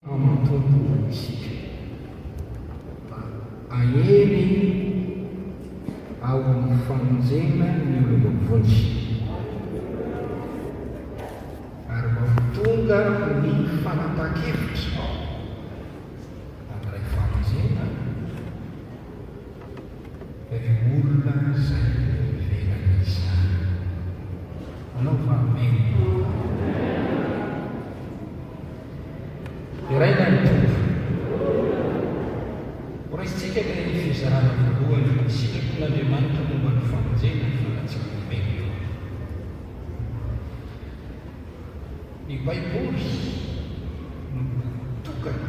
amin'ny tontolontsika ahery ao amin'ny famonjena ny olombavonjy ary mahatonga ny fanapa-kevitra amin'ilay famonjena ry olona izay velana izany anaova amen. Iraina ny tompo horaisitsika ilay fizarana voalohany sitrapon'Andriamanitra momba ny famonjena ny fanatsiam-pinombelona. Ny Baiboly no tokana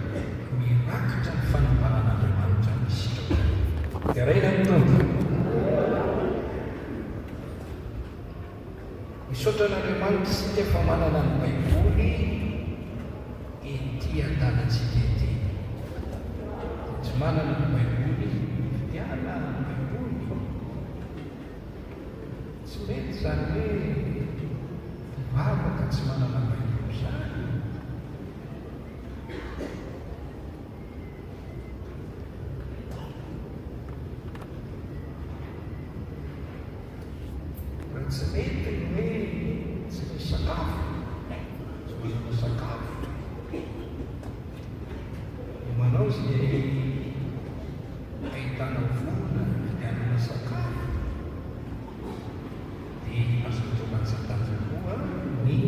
mirakitra ny fanambaran'Andriamanitra ny sitrapon'Andriamanitra. Iraina ny tompo. Misaotra n'Andriamanitra isika fa manana ny Baiboly ety an-tanantsika ety. Tsy manana ny Baiboly fidiana ny Baiboly. Tsy mety zany hoe mpivavaka tsy manana Baiboly zany. Raha tsy mety hoe tsy misy sakafo, tsy manana sakafo. Manao izay ahitana vola fidianana sakafo dia azo latsa-danja koa ny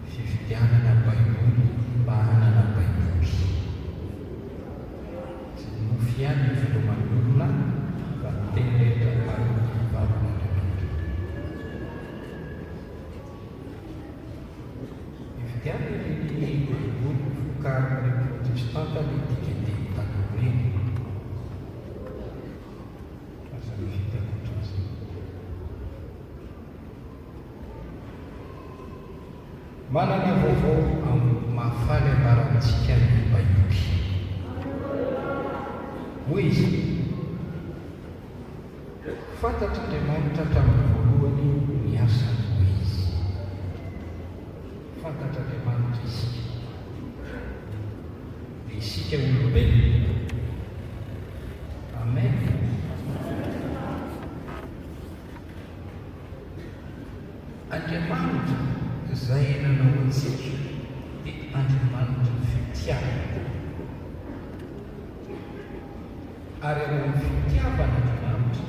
fifidianana Baiboly mba hanana Baiboly. Tsy nofy ihany ny filoman'ny olona fa ny teny rehetra ary ny vavan'Andriamanitra. Fifidianana ny Baiboly vokarin'ilay protestanta ny diketeny taloha aza mivita koatr'izay. Manana vaovao amin'ny mahafaly ambarantsika ny Baiboly. Hoy izy, fantatr'Andriamanitra hatramin'ny voalohany ny asany hoy izy. Fantatr'Andriamanitra isika. Isika olombelona. Amen. Andriamanitra izay nanao antsika dia Andriamanitra fitiavana. Ary ao amin'ny fitiavan'Andriamanitra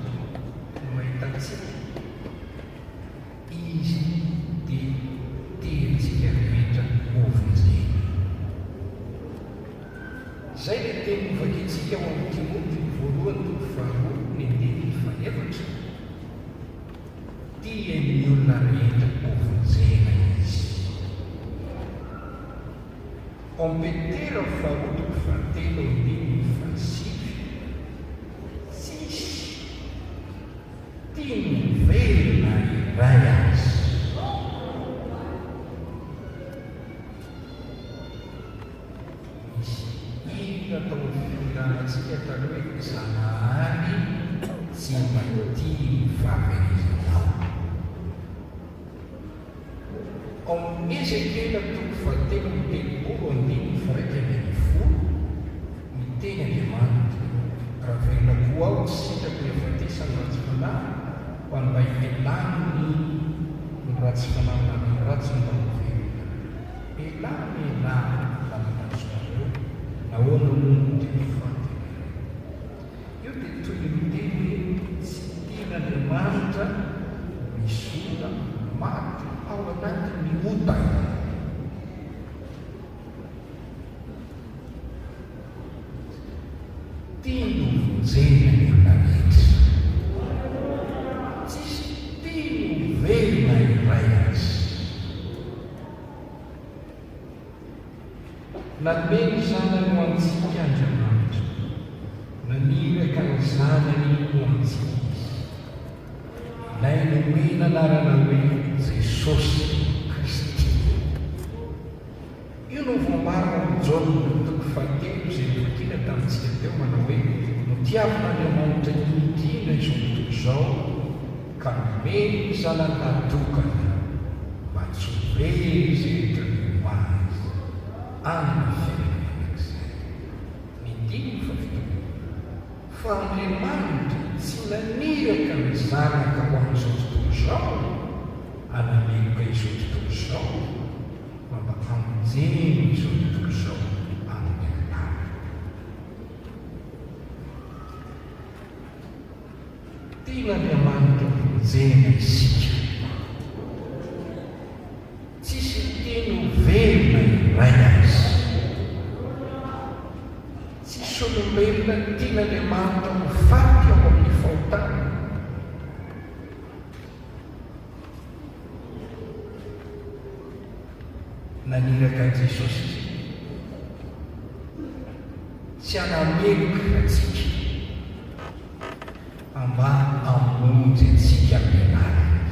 no ahitantsika izy dia tiantsika rehetra hovonjena. Izay ilay teny novakintsika ao amin'ny Timoty voalohany faharoa ny andininy fahaefatra. Tiany olona rehetra hovonjena izy. Ao amin'ny Petera faharoa fahatelo andininy fahasivy. Tsisy tiany velona iray azy. Atao firanantsika taloha hoe zanahary tsy maty fahaverizanao. Ao amin'ny Ezekela toko fahatelo ny telopolo andininy faraika ambin'ny folo miteny Andriamanitra, raha velona koa aho tsy sitrako ny afatesany ratsy fanahy ho an'ny mba hialany ny ratsy fanahy amin'ny ratsy mba velona. Elany laminazonareo nahoana moa teny fahatelo. Io dia toy ny miteny hoe tsy tian'Andriamanitra misy olona maty ao anatin'ny otana. Tiany hovonjena ny olona rehetra. Tsisy tiany velona iray azy. Nanome ny zanany ho antsika Andriamanitra, naniraka ny zanany ho antsika izy. Ilay nomena anarana hoe Jesosy Kristy. Io no voambarina amin'ny Jaona toko fahatelo izay novakiana tamintsika teo manao hoe notiavin'Andriamanitra indrindra izao tontolo izao ka nomeny ny zanany natokana mba tsy ho very izy rehetra ny hoazy. amin'ny firenenak'izay. Midiny fa fitoana fa Andriamanitra tsy naniraka ny zanaka ho amin'izao tontolo izao, anameloka izao tontolo izao, fa mba hamonjeny izao tontolo izao amin'ny anara. Tiana Andriamanitra monjena isika. Tsisy teny velona iray azy. Tsisy olombelona tiana Andriamanitra ho faty ao amin'ny fahotana. Naniraka Jesosy tsy hanameloka atsika, mba hamonjy atsika ampianarana.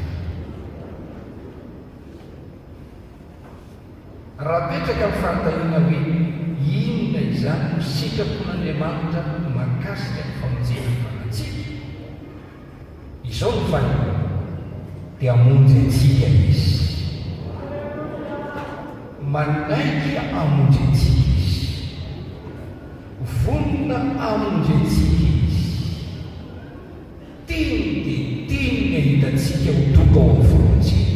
Raha petraka amin'ny fanontaniana hoe inona izany no sitrapon'Andriamanitra mahakasika ny famonjena fanatsika, izao ny fanina dia hamonjy atsika izy, manaiky hamonjy atsika izy, vonona hamonjy atsika izy. Tiany dia tiany ahitatsika ho tonga ao amin'ny famonjena.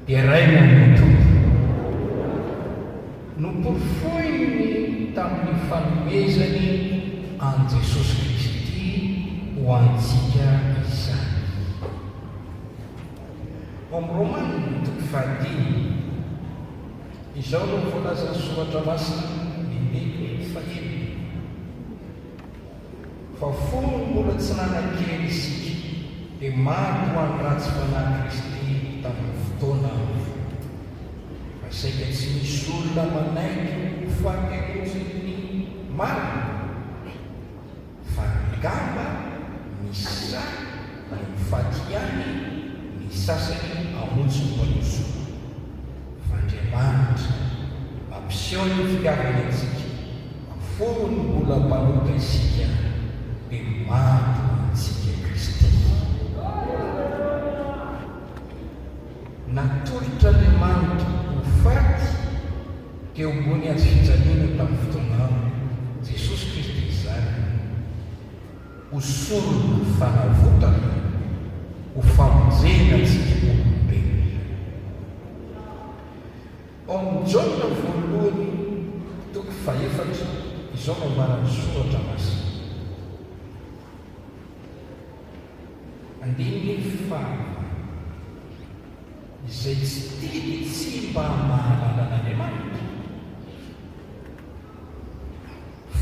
Dia raina ny tompo noporofoiny tamin'ny fanomezany an Jesosy Kristy ho antsika izany. Ao amin'ny Romanina toko fahadimy, izao no voalazany soratra masina lehibe fahaenina. Fa fony mbola tsy nanan-kely isika dia maro ho an'ny ratsy fanahy Kristy tamin'ny fotoana fa saika tsy misy olona manaiky ho fahamonjeny marina, fa ngamba misy ny mifaty ihany ny sasany hamonjy ny mpanosoa. Fa Andriamanitra mampiseho ny fitiavany antsika, fony mbola mpanota isika dia maro antsika Kristy. Natolotra Andriamanitra ho faty teo ambony azy fijaliana tamin'ny fotoana Jesosy Kristy izany, ho sorona fanavotana, ho famonjena antsika olombelona. Ao amin'ny Jaona voalohany toko fahaefatra, izao no ambarany soratra masina. Andininy fahavalo izay tsy tiany tsy mba mahalala an'Andriamanitra,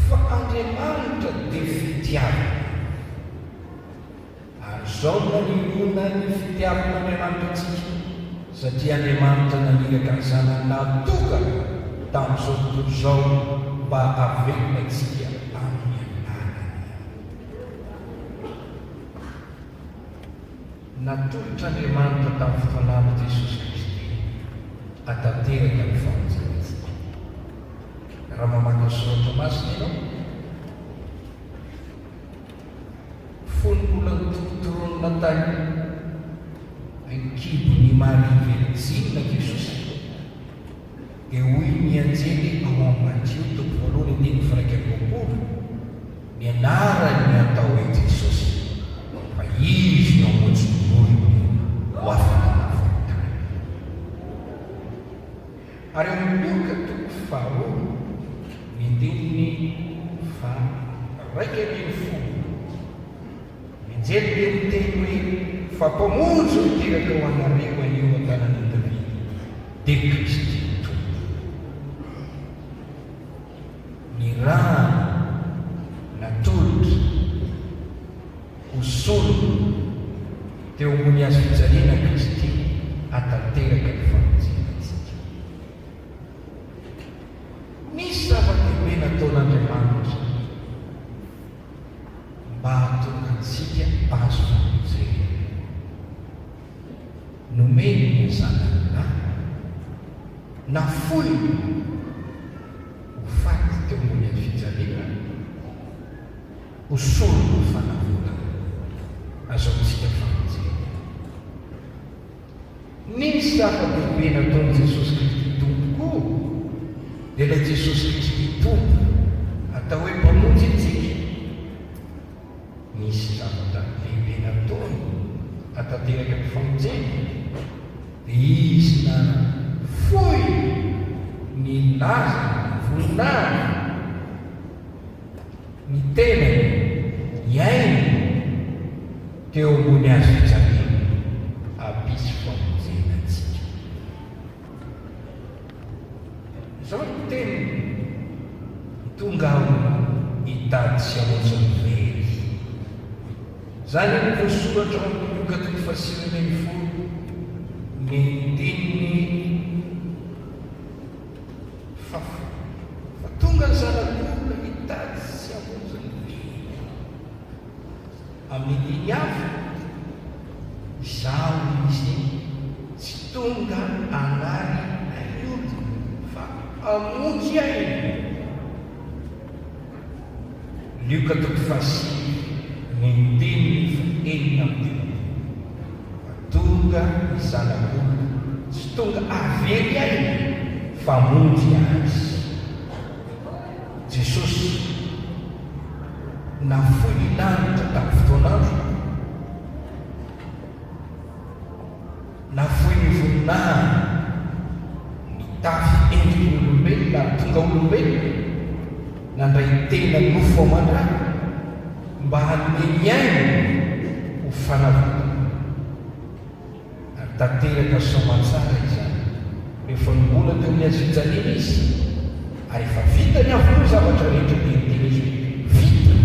fa Andriamanitra dia fitiavana. Ary izao naninoana ny fitiavan'Andriamanitra antsika, satria Andriamanitra naniraka ny zanany natokana tamin'izao tontolo izao mba havelona antsika amin'ny anarany. Natolotra Andriamanitra tamin'ny fotoanany Jesosy Kristy hatanteraka ny famonjena antsika. Raha mamaky soratra masina ianao, fony mbola nitorontorona tany ankibony Maria Verjina Jesosy, dia hoy ny anjely ao amin'ny Mateo toko voalohany andiny firaika amby roapolo, ny anarany atao hoe Jesosy, fa izy no hamonjy ny olona ho afaka navotana. Ary amin'ny Luka toko faharoa ny andininy raika ambin'ny folo, ny anjely dia miteny hoe fa mpamonjy miteraka ho anareo anio an-tanan'i Davida dia Kristy tompo. Ny raha natolotra ho sorona teo ambony azy fijaliana Kristy hatanteraka ny famonjena antsika. Misy zava-dehibe nataon'Andriamanitra mba hahatonga antsika azo famonjena. Nomeny ny zanany na folony ho faty teo ambony azy fijaliana, ho sorona ho fanavotana, azaontsika famonjena. Nisy zava-dehibe nataon'i Jesosy Kristy tompo koa dia ilay Jesosy Kristy tompo atao hoe mpamonjy antsika. Nisy zavatra lehibe nataony hatateraka ny famonjena dia izy na foy ny laza voninahitra ny tenany iainy teo ambony azo fijaliana apisy famonjena antsika. Izao ny teny tonga aho hitady sy amonjy very. Zany ny voasoratra ao amin'ny Luka 10:24 ny teniny fa tonga ny zanak'olona hitady sy amonjy very amin'ny diny hafa. Izaho izy tsy tonga anary ayolo fa amonjy ainy. Luka 10:5 ny teniny enina amin'ny tonga ny zanak'olona tsy tonga avery ainy fa amonjy azy. Jesosy nafoy ny lanitra tamin'ny fotoanandro, nafoy ny voninahitra nitafy endrik'olombelona ary tonga olombelona nandray tena nofo ao mandraka mba hanome ainy ho fanavotana. Ary tanteraka soamantsara izany rehefa mbola teo amin'ny azo fijaliana izy ary efa vita ny avokoa zavatra rehetra dia tena izy vita.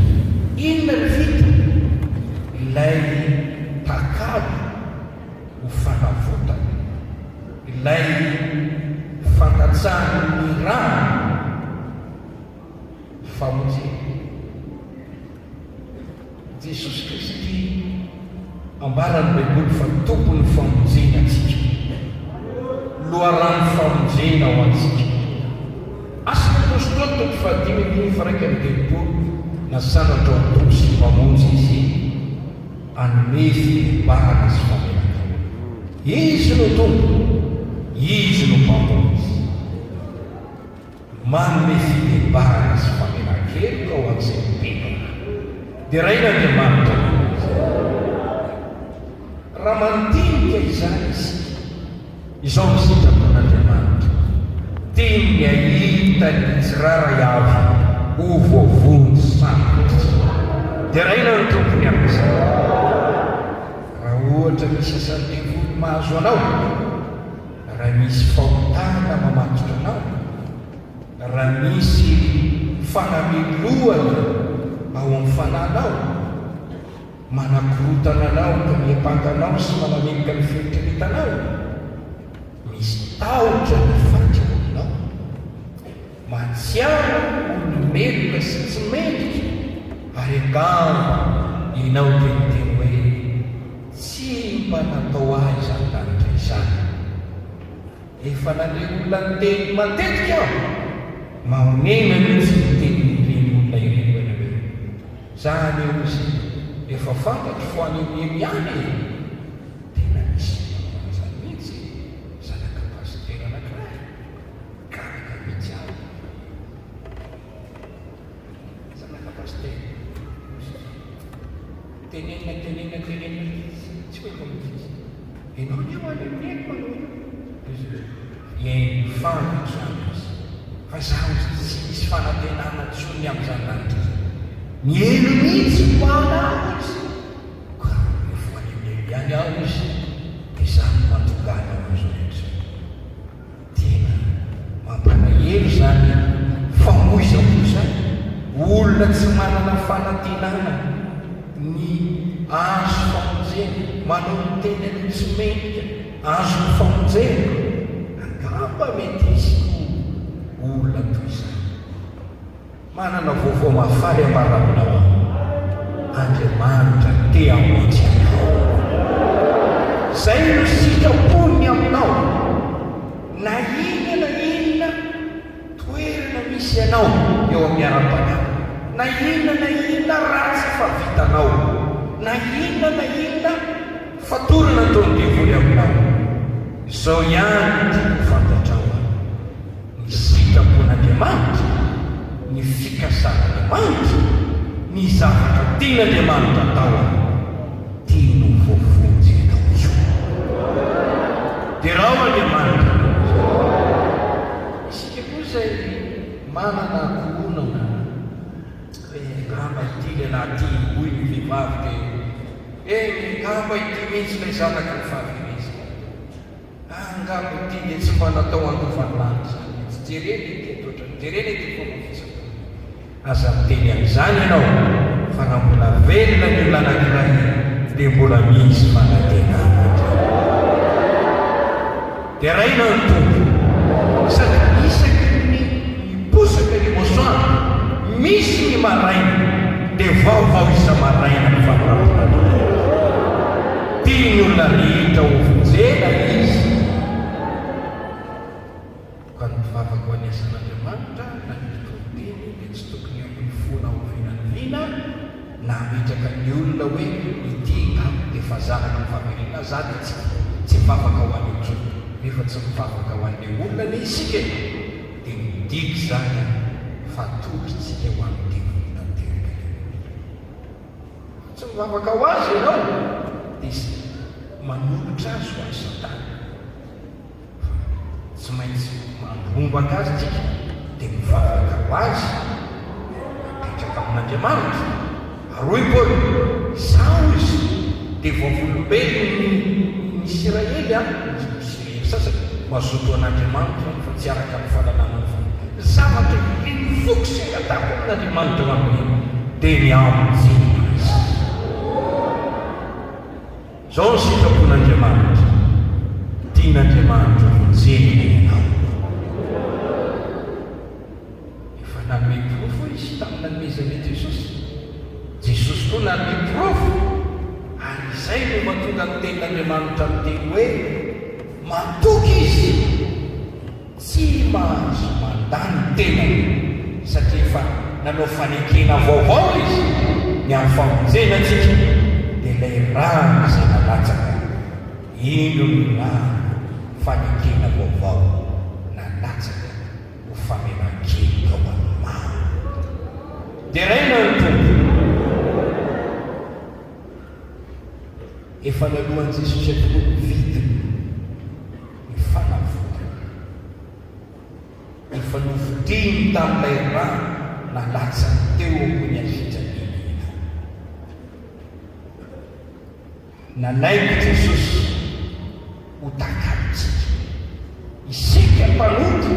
Inona ny vita? Ilay takalo ho fanavotana, ilay fantatsahana ny rano famonjena. Jesosy Kristy ambarany Baiboly fa tompony famonjena antsika, loharano famonjena ao antsika. Asa ny apôstôly toko fahadimy amin'ny faraika amin'ny telopolo na sanatra ao tompy sy mamonjy izy hanome fihebahana sy famelan-keloka. Izy no tompo, izy no mpamonjy, manome fihebahana sy famelan-keloka ao an'izay mpetaka. Dia raha Andriamanitra raha mandinika izany isika, izao ny sitrapon'Andriamanitra teny ahita ny tsirara avy ho voavony sarotra. Dia raha ny tompony amin'izay. Raha ohatra misy asan'devoly mahazo anao, raha misy fahotana mamatotra anao, raha misy fanameloana ao amin'ny fananao, manakorotana anao ka miampanganao sy manameloka ny fieritreretanao, misy tahotra ny fandrahoanao, matsiaro olombelona sy tsy mendrika, ary angamba ianao teniteny hoe tsy mba natao ahy izany lanitra izany. Efa nandre olona ny teny matetika aho, mahonena mihitsy ny tenin'ireny olona ireny hoe zany eo izy efa fantatro fo any ihany tena misy manazany mihitsy zanaka pastera anankiray karaka mihitsy ahy. Zanaka pastera tenenina tsy hoe komitsy enao ny eo any amin'ny eko eny fantatra zany izy fa zaho tsy misy fanantenana tsony amin'izany lanitra izy. Mielo mihitsy ho ana izy ka efa any ihany aho izy dia zany matogana azo rehetra. Tena mampalahelo zany famoizamoiza olona tsy manana fanantenana ny azo famonjena, manao ny tenany tsy mendrika azo ny famonjena. Angamba mety izy olona toy izany. Manana vaovao mafaly ambaranao aho, Andriamanitra te hamonjy anao. Zay no sitrapony aminao, na inona toerana misy ianao eo amin'ny ara-panao, na inona ratsy fa vitanao, na inona fatorana ataony devoly aminao. Izao ihany ty fantatrao Andriamanitra, ny fikasan'Andriamanitra, ny zavatra tian'Andriamanitra atao, tiano voafonjy ianao io. Dia raha ho Andriamanitra isika koa izay manana ankohonana ngamba ity le anaty hoy ny vehivavy dia ngamba ity mihitsy ilay zanaka ny fahavereza, ngamba ity dia tsy mba natao andovan'andro zany, tsy jereny ity toetra, jereny ity fomba fisaka. Aza miteny amin'izany ianao fa raha mbola velona ny olona anankiray dia mbola misy fanantenana. Dia raha ina ny tompo sady isaky ny posaka ny mosoandro misy ny maraina dia vaovao isa maraina ny famarampona tia ny olona rehetra ho vonjena izy ka ny mivavaka ho any asan'Andriamanitra na ny tonteny dia tsy tokony amin'ny fona ovinany lina na mitraka ny olona hoe ity ngamo dia fa zanaka ny famerena zany tsy mivavaka ho any otrony nefa tsy mivavaka ho an'le olona ny isika dia midiky zany fa tokitsika ho amin'ny olona terika tsy mivavaka ho azy ianao dia manolotra azy ho azy Satana, tsy maintsy mandrombaka azy tsika dia mivavaka ho azy mipetraka amin'Andriamanitra. Aroy Paoly sao izy dia voavolombelony ny Israely sasany mazoto an'Andriamanitra fa tsy araka ny fahalalana ny zavatra ny fokisy atako amin'Andriamanitra amin'ny dia ny amin'izay azy. Zao ny sitrapon'Andriamanitra, tian'Andriamanitra vonjena ianao. Efa nanome profo izy tamin'ny nanomezany Jesosy. Jesosy koa nanome profo ary izay no mahatonga ny tenin'Andriamanitra miteny hoe matoky izy tsy mahazo mandany tenany satria efa nanao fanekena vaovao izy ny amin'ny famonjenantsika dia ilay rano izay nalatsaka ino ny rano fanekena vaovao nalatsaka ho famelan-kely ao amin'ny maro. Dia raina ny tompo efa nalohan'i Jesosy atokoa vidiny ny fanavotana efa novidiny tamin'ilay rano nalatsaka teo ambony azijaliana. Nanaiky Jesosy ho takalitsika isika mpanoto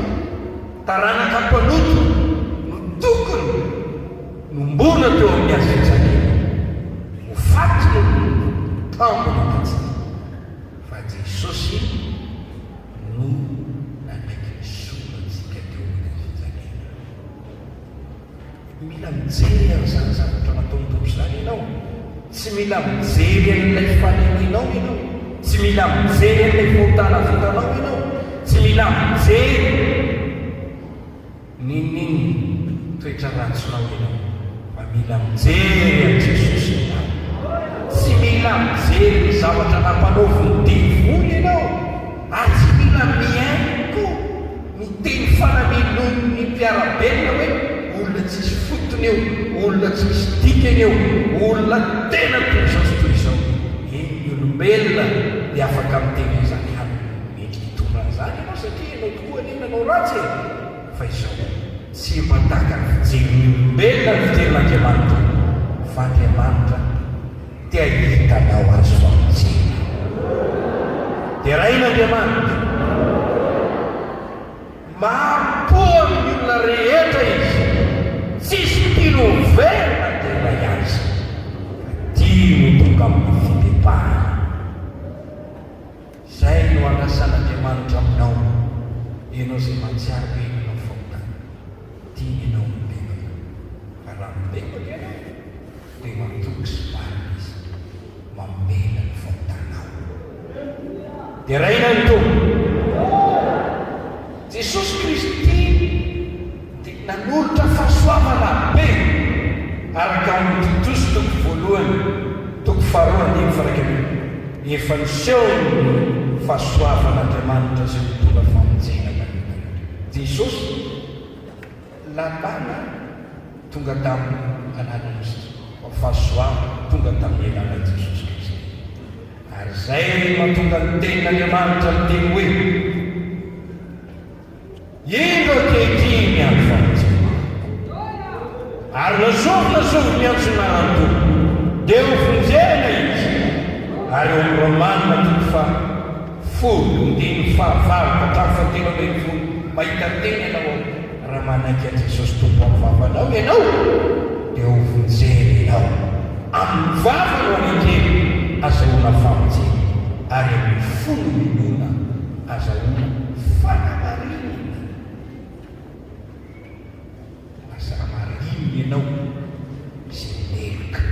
taranaka mpanoto no tokony nombona teo amin'ny azijaliana ho faty no tambony katsika fa Jesosy no nanaiky misolatsika teo amin'ny azijaliana. Mila mijery amin'izany zavatra nataony Tompo izany ianao, tsy mila mijery an'ilay fanenenao ianao, tsy mila mijery an'ilay fotana vitanao ianao, tsy mila mijery nininy toetra ratsonao ianao, fa mila mijery an' Jesosy ianao. Tsy mila mijery ny zavatra nampanaoviny devoly ianao, ary tsy mila miaiko miteny fanamelony ny mpiarabelona hoe olona tsisy fotony eo, olona tsy misy dikany eo, olona tena toy izao sy toy izao. Ny olombelona dia afaka miteny izany hany mety hitondra an'izany ianao satria ianao tokoa nenanao ratsy e. Fa izao tsy mataka ny fijeriny olombelona ny fijerin'Andriamanitra fa Andriamanitra tia hitanao azy famonjena. Dia rain'Andriamanitra mahapoa amin'ny olona rehetra izy, tsisy tilo verina tena azy tiano tonga amin'ny fitepahana. Izay no anasan'Andriamanitra aminao ianao izay matsiaro enanao fahotana tiany ianao mibebaka, fa raha mibebaka ianao dia matoky sy marina izy mamela ny fahotanao. Dia raina ny tompo Jesosy Kristy dia nanolotra fahasoavana be araka amin'ny titosy toko voalohany toko faharoa farakely efa niseho ny fahasoavan'Andriamanitra izay mitondra famonjena. Jesosy lalàna tonga tamin'ny ananany fahasoava tonga tamin'ny elanan'i Jesosy Kristy. Ary zay mahatonga ny tenin'Andriamanitra miteny hoe ino ankehitriny miandro famonjena ary lazovy miantsonarantoko dia ho vonjena izy. Ary eo amin'ny Romanina 10:10 mahita teny ianao raha manaiky an'i Jesosy tompo amin'ny vavanao ianao dia ho vonjena ianao amin'ny vava no anekeny azahoana famonjena ary amin'ny folo milona azahoana fanamarinana. Asa marinina ianao izay meloka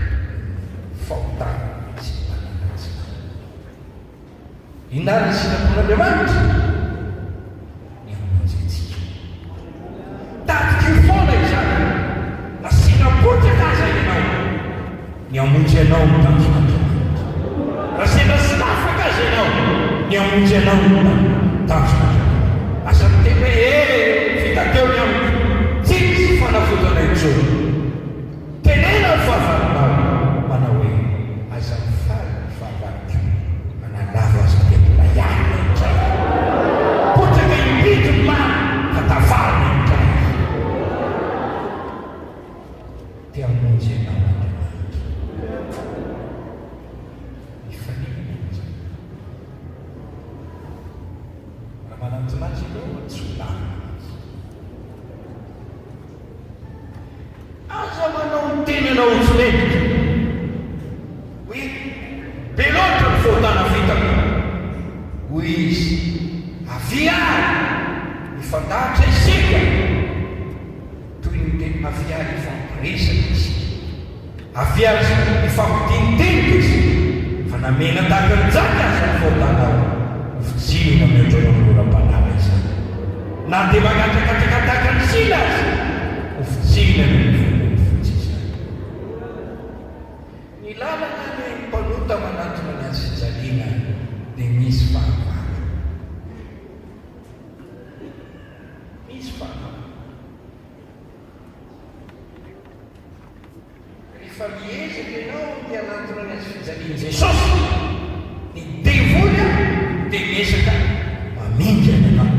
fahotana sy mananatsina. Inona ny sinapon'Andriamanitra? Ny hamonjentsika. Tadiky foana izany na sinapotsaka aza ianao ny hamonjy ianao ny tanjon'Andriamanitra. Raha sena silafaka aza ianao ny hamonjy ianao ny tanjon'Andriamanitra. Asa miteny hoe vita teo ny amiko tsy misy fanafodana intsony. Tenena ny fahavalinao manao hoe aza mifaly ny fahavaliko manalava aza tepona ihany ny indray. Potsaka impito ny mamy ka tafary ny indray. Te hamonjy ianao Andriamanitra. Mifanina izany. Raha manantinazy ianao tsy ho lany. Aza manao ny teny ianao tsy mendrika hoe be loatra ny fahotana vitako hoy izy aviary mifandahatra isika toy ny teny aviary ifampiresaka izy aviary ifampidiniteniky izy fa namena tahaka ny jaka aza ny fahotanao fijinona mihoatra eo amin'ny oram-panala izany na dia magatrakataka tahaka ny sila azy ho fijinona ny ny lalana ny mpanota manatona ny azy fijaliana dia misy fahavalo. Misy fahavalo. Rehefa miezaka ianao ny anatona ny azy fijaliana Jesosy ny devoly dia miezaka mamindra ianao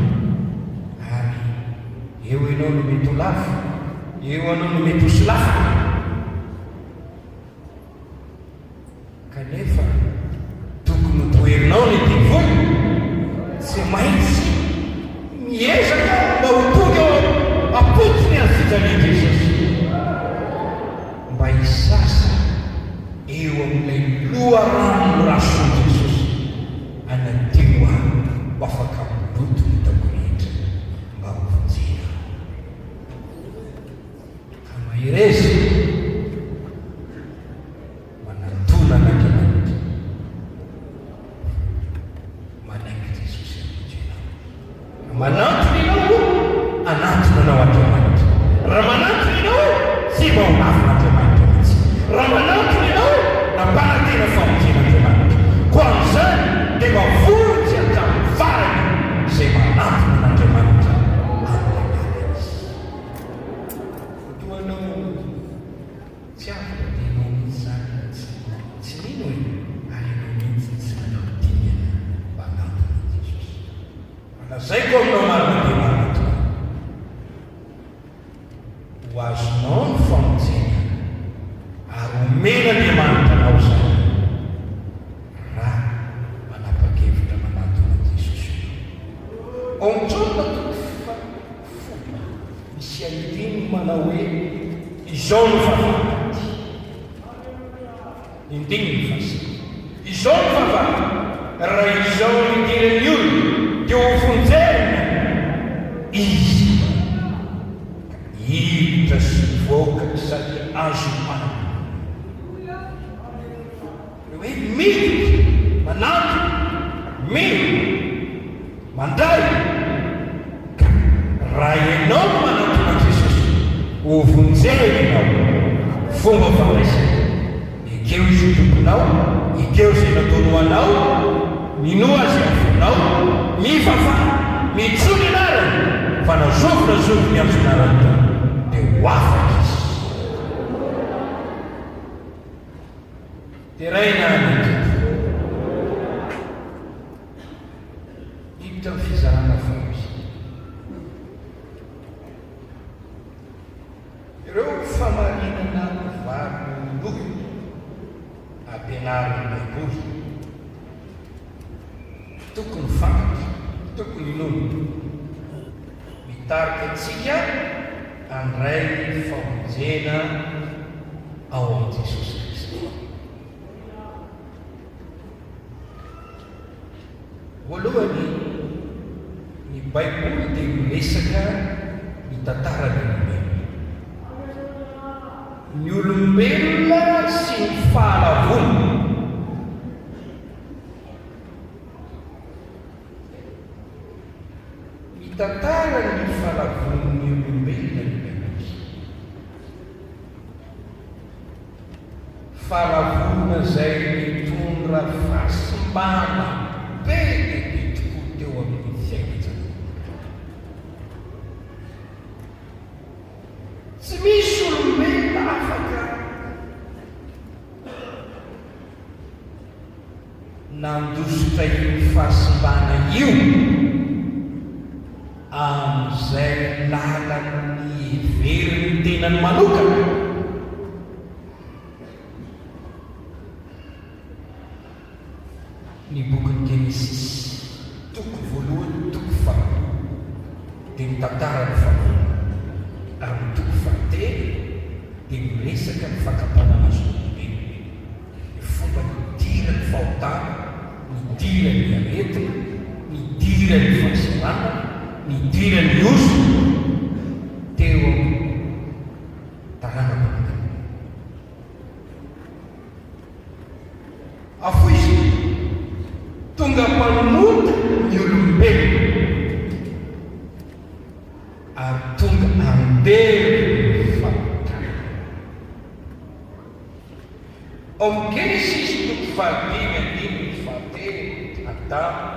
ary eo ianao no mety ho lafo eo anao no mety ho silafo kanefa tokony hotoherinao ny devoly tsy maintsy miezaka mba ho tonga apotony azy fijaliana Jesosy mba hisasa eo amin'ilay loharano rason Jesosy anateo ahy mba afaka miloto ny takorehetra mba ho vonjena ka mahirezy manatona n'Andriamanitra manaiky Jesosy hamonjena manatona ianao anatona anao Andriamanitra raha manatona ianao tsy mba ho lafin'Andriamanitra mihitsy raha manatona ianao nampanantena famonjena Andriamanitra ko amin'izany dia mavonjy hatramin'ny farany izay manatona n'Andriamanitra amin'ny anarana izy. Toanao tsy afaka dia ianao mihitsy zany tsy nino hoe ary ianao mihitsy tsy manao dinana mba hanatona Jesosy. Alazaiko aminao marina dia manatona ho azonao ny famonjena ary omena Andriamanitra anao zany raha manapa-kevitra manatona Jesosy. Ontsona fomba misy andiny manao hoe izao no fahavalo indiny ny fasika izao no fahavalo raha izao no idiran'ny olona dia ho vonjena izy hiditra sy voaka sady azo mamy hoe miditra manato mino mandray ka raha ianao manatona Jesosy ho vonjena ianao fomba fandraisana ekeo izy tomponao ekeo izay nataony ho anao minoa azy afonao mifafa mitsony anarany fa nazovy miantsonarany ho afaka izy dia raina nytompo hita ny fizarana fao izy ireo famarinana varyolohy ampianariny baiboly tokony fantatra tokony nono mitarika antsika andray famonjena ao amin'i Jesosy Kristy. Voalohany ny baiboly dia miresaka ny tantaran'ny olombelona, ny olombelona sy ny fahalavony. Ny tantaran'ny fahalavon'ny olombelona ny baiboly, fahalavona izay mitondra fahasimbana be dia tokoa teo amin'ny fiainana. Tsy misy olombelona afaka nandositra io fahasimbana io amin'izay lalany heveriny tenany manokana. Ny bokin'ny Genesis toko voalohany toko faharoa dia mitantara ny faharoa, ary ny toko fahatelo dia miresaka ny fakapanana azy olombelona, ny fomba nidira ny fahotana, nidira ny aretina, nidira ny fahasamana, nidira ny oso teo tarana manokana. Afo izy tonga mpanomota ny olombelona ary tonga ambely fahotana. Ao amin'ny Genesis toko fahadimy andininy fahatelo, Adamo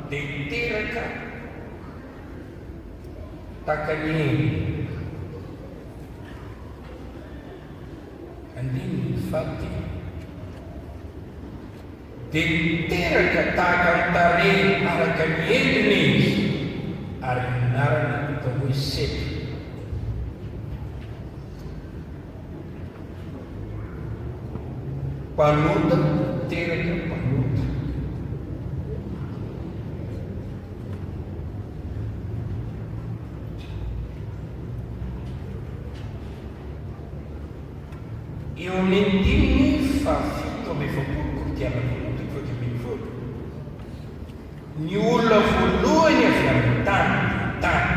dia niteraka takany eny andininy fahatelo dia niteraka tahaka ny tarehiny araka ny endriny izy, ary ninarana atao hoe Seta. Mpanota niteraka mpanota. Eo amin'ny andininy fahafito amby efapolo koritiana folo, ny olona voalohany avy amin'ny tany,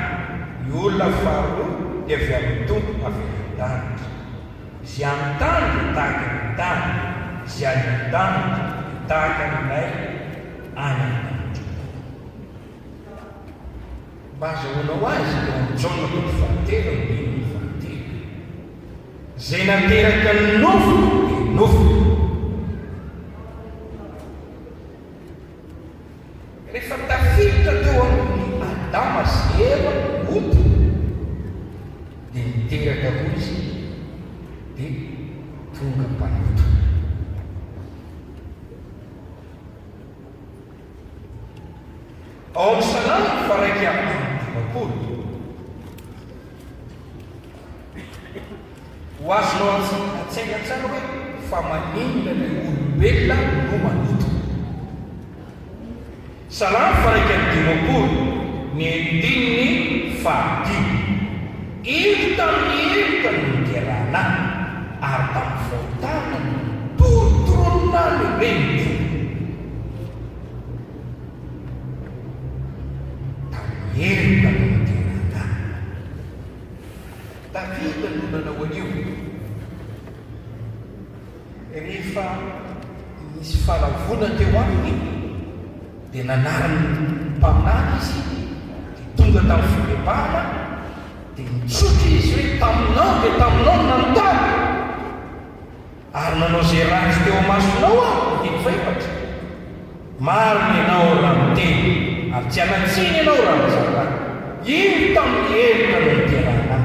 ny olona faharoa dia avy amin'ny tompo avy amin'ny tany. Izay amin'ny tany dia tahaka ny tany, izay any amin'ny tany dia tahaka n'ilay any amin'ny tompo. Mba azahoanao azy eo amin'ny Jaona toko fahatelo andininy fahatelo, izay nateraka ny nofo dia nofo. Rehefa tafiditra teo amin'ny Adama sy Eva oto dia niteraka ho izy dia tonga mpanota. Ao amin'ny Salamo faraiky amin'ny dimapolo ho azonao an-tsaina tsara hoe fa maninona ny olombelona no manota. Salamo faraiky amin'ny dimapolo ny andininy fahadimy, ilo tamin'ny eloka no niterana ary tamin'ny fahotana no torotronona ny renitra. Tamin'ny eloka no niterana. Davida no nanao an'io rehefa nisy fahalavona teo aminy dia nanarany mpaminany izy dia tonga tamin'ny filebahana dia nitsotry izy hoe taminao dia taminao nanontany ary nanao izay ratsy teo amasonao dia nifaefatra. Maro ny ianao raha miteny ary tsy hanatsiny ianao raha mizara ino tamin'ny eloka no niterana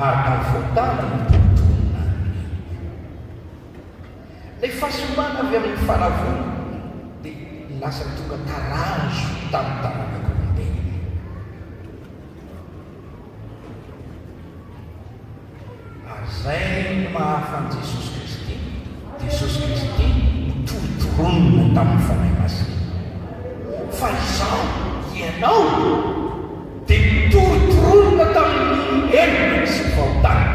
ary tamin'ny voatana ny tontolona ilay fahasombana avy amin'ny fahalavona dia lasa tonga tarazo tamin'ny taranak'olombelona. Ary zay mahafan'i Jesosy Kristy. Jesosy Kristy mitorotoronina tamin'ny fanahy masina. Fa izao ianao dia mitorotoronina tamin'ny elona sy fahotana.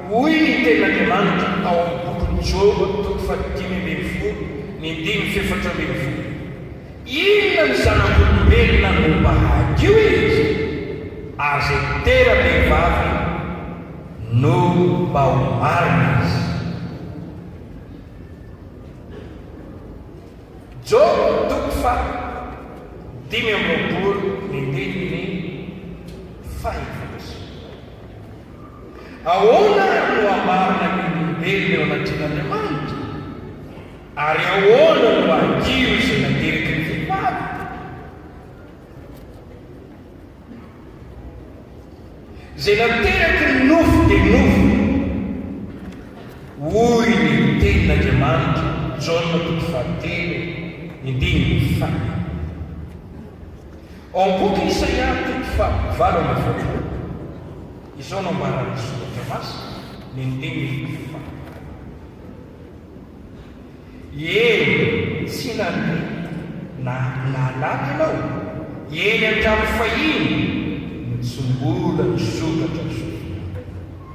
Hoy ny ten'Andriamanitra ao amin'ny bokin'i Joba 5:10, ny 4:10. Inona ny zanak'olombelona no mba hadio izy, ary zay tera-behivavy no mba ho marina izy. Joba 5:5, ny 5. Ahoana no hamarina ny olombelona eo anatin'Andriamanitra, ary ahoana no hadio izay nateraky ny vehivavy? Zay nateraky ny nofo dia nofo. Hoy ny tenin'Andriamanitra, Jaona 5:5. Ao amin'ny boky Isaia 6:4, izao no ambaran'ny soratra masina ny teny fa eny tsy nalaky ianao, eny hatramin'ny fahiny mitsombola ny sokatra ny sofina.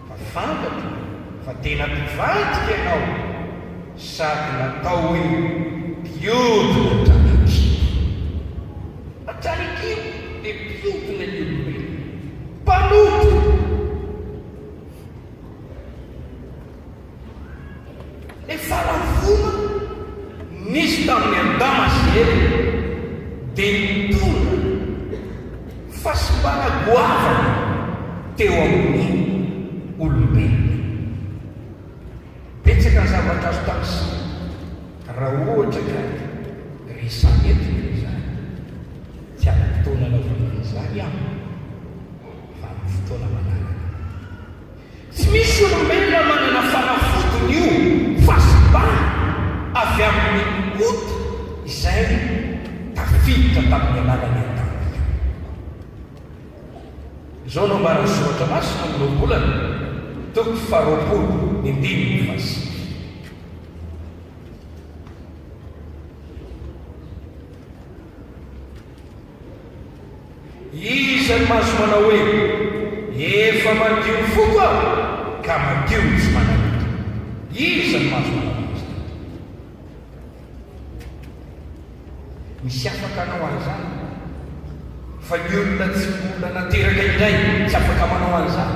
Fa fantatra fa tena mpivadika ianao sady natao hoe mpiodina an-tranakio. An-tranakio dia mpiodina ny olombelona, mpanoto. Le fahalavona nisy tamin'ny Adama sy Eva dia nitondra fahasimbana-goavana teo amin'ny olombelona. Betsaka ny zavatra azo tamin'izany, raha ohatra ka resanetina izany, tsy amin'ny fotoana anaovana izany aho, fa amin'ny fotoana manaraka. Tsy misy olombelona manana fanafodiny io fahasimbana avy amin'ny ota izay tafiditra tamin'ny alalan'ny Adama. Izao no ambaran'ny soratra masina amin'ny volana 2:8. Iza ny mahazo manao hoe efa madio ny foko aho ka madio ny tsy manamita? Iza ny mahazo manao azy? Misy afaka anao an'izany, fa ny olona tsy mbola nateraka indray tsy afaka manao an'izany.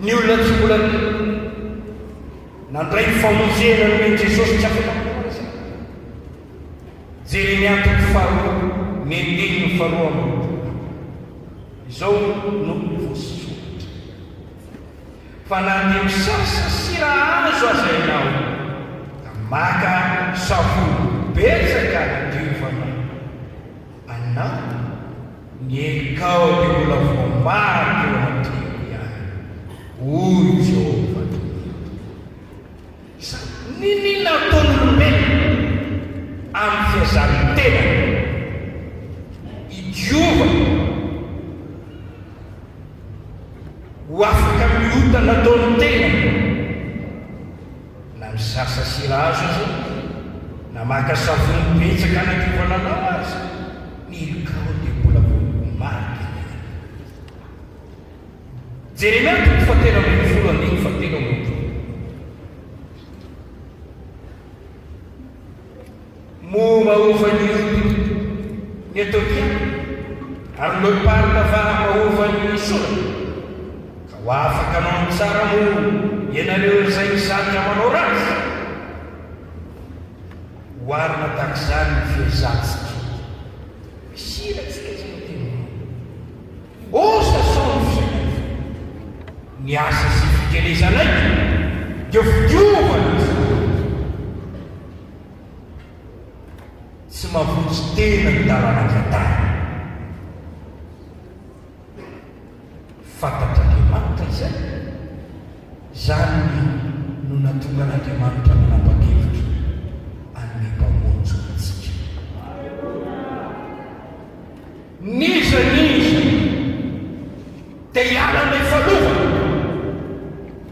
Ny olona tsy mbola nandray ny famonjena nomen'i Jesosy tsy afaka manao an'izany. Jeremia 3:2. Izao no voasoratra. Fa na dia misasa sira azo aza ianao, da maka savony betsaka diovana anao, ny elikao dia mbola voamary eo anatiko ihany. Hoy Jehova. Ninona ataon'olombelona amin'ny fiazan'ny tenany idiova ho afaka miota nataon'ny tenany? Na misasa sira azo azy, na maka savony betsaka nadiovana anao azy, ny elikao dia mbola voamary. Jeremia 3:7. Momba ova ny ody ny Etiopia, ary leoparda mahova ny soratra, ka ho afaka anao ny tsara mo ianareo izay misatra manao ratsy. Hoarina tahaka izany ny fiazatsika. Misiratsika izay no tena. Osa sao ny fisainana. Ny asa sy fikelezanay dia fidiovana izany. Tsy mahavotsy tena ny taranaka tany. fantatr'Andriamanitra izay, zany no natonga n'Andriamanitra nanapa-kevitra amin'ny mpamonjy antsika. Niza te hiala amin'ny fahalovana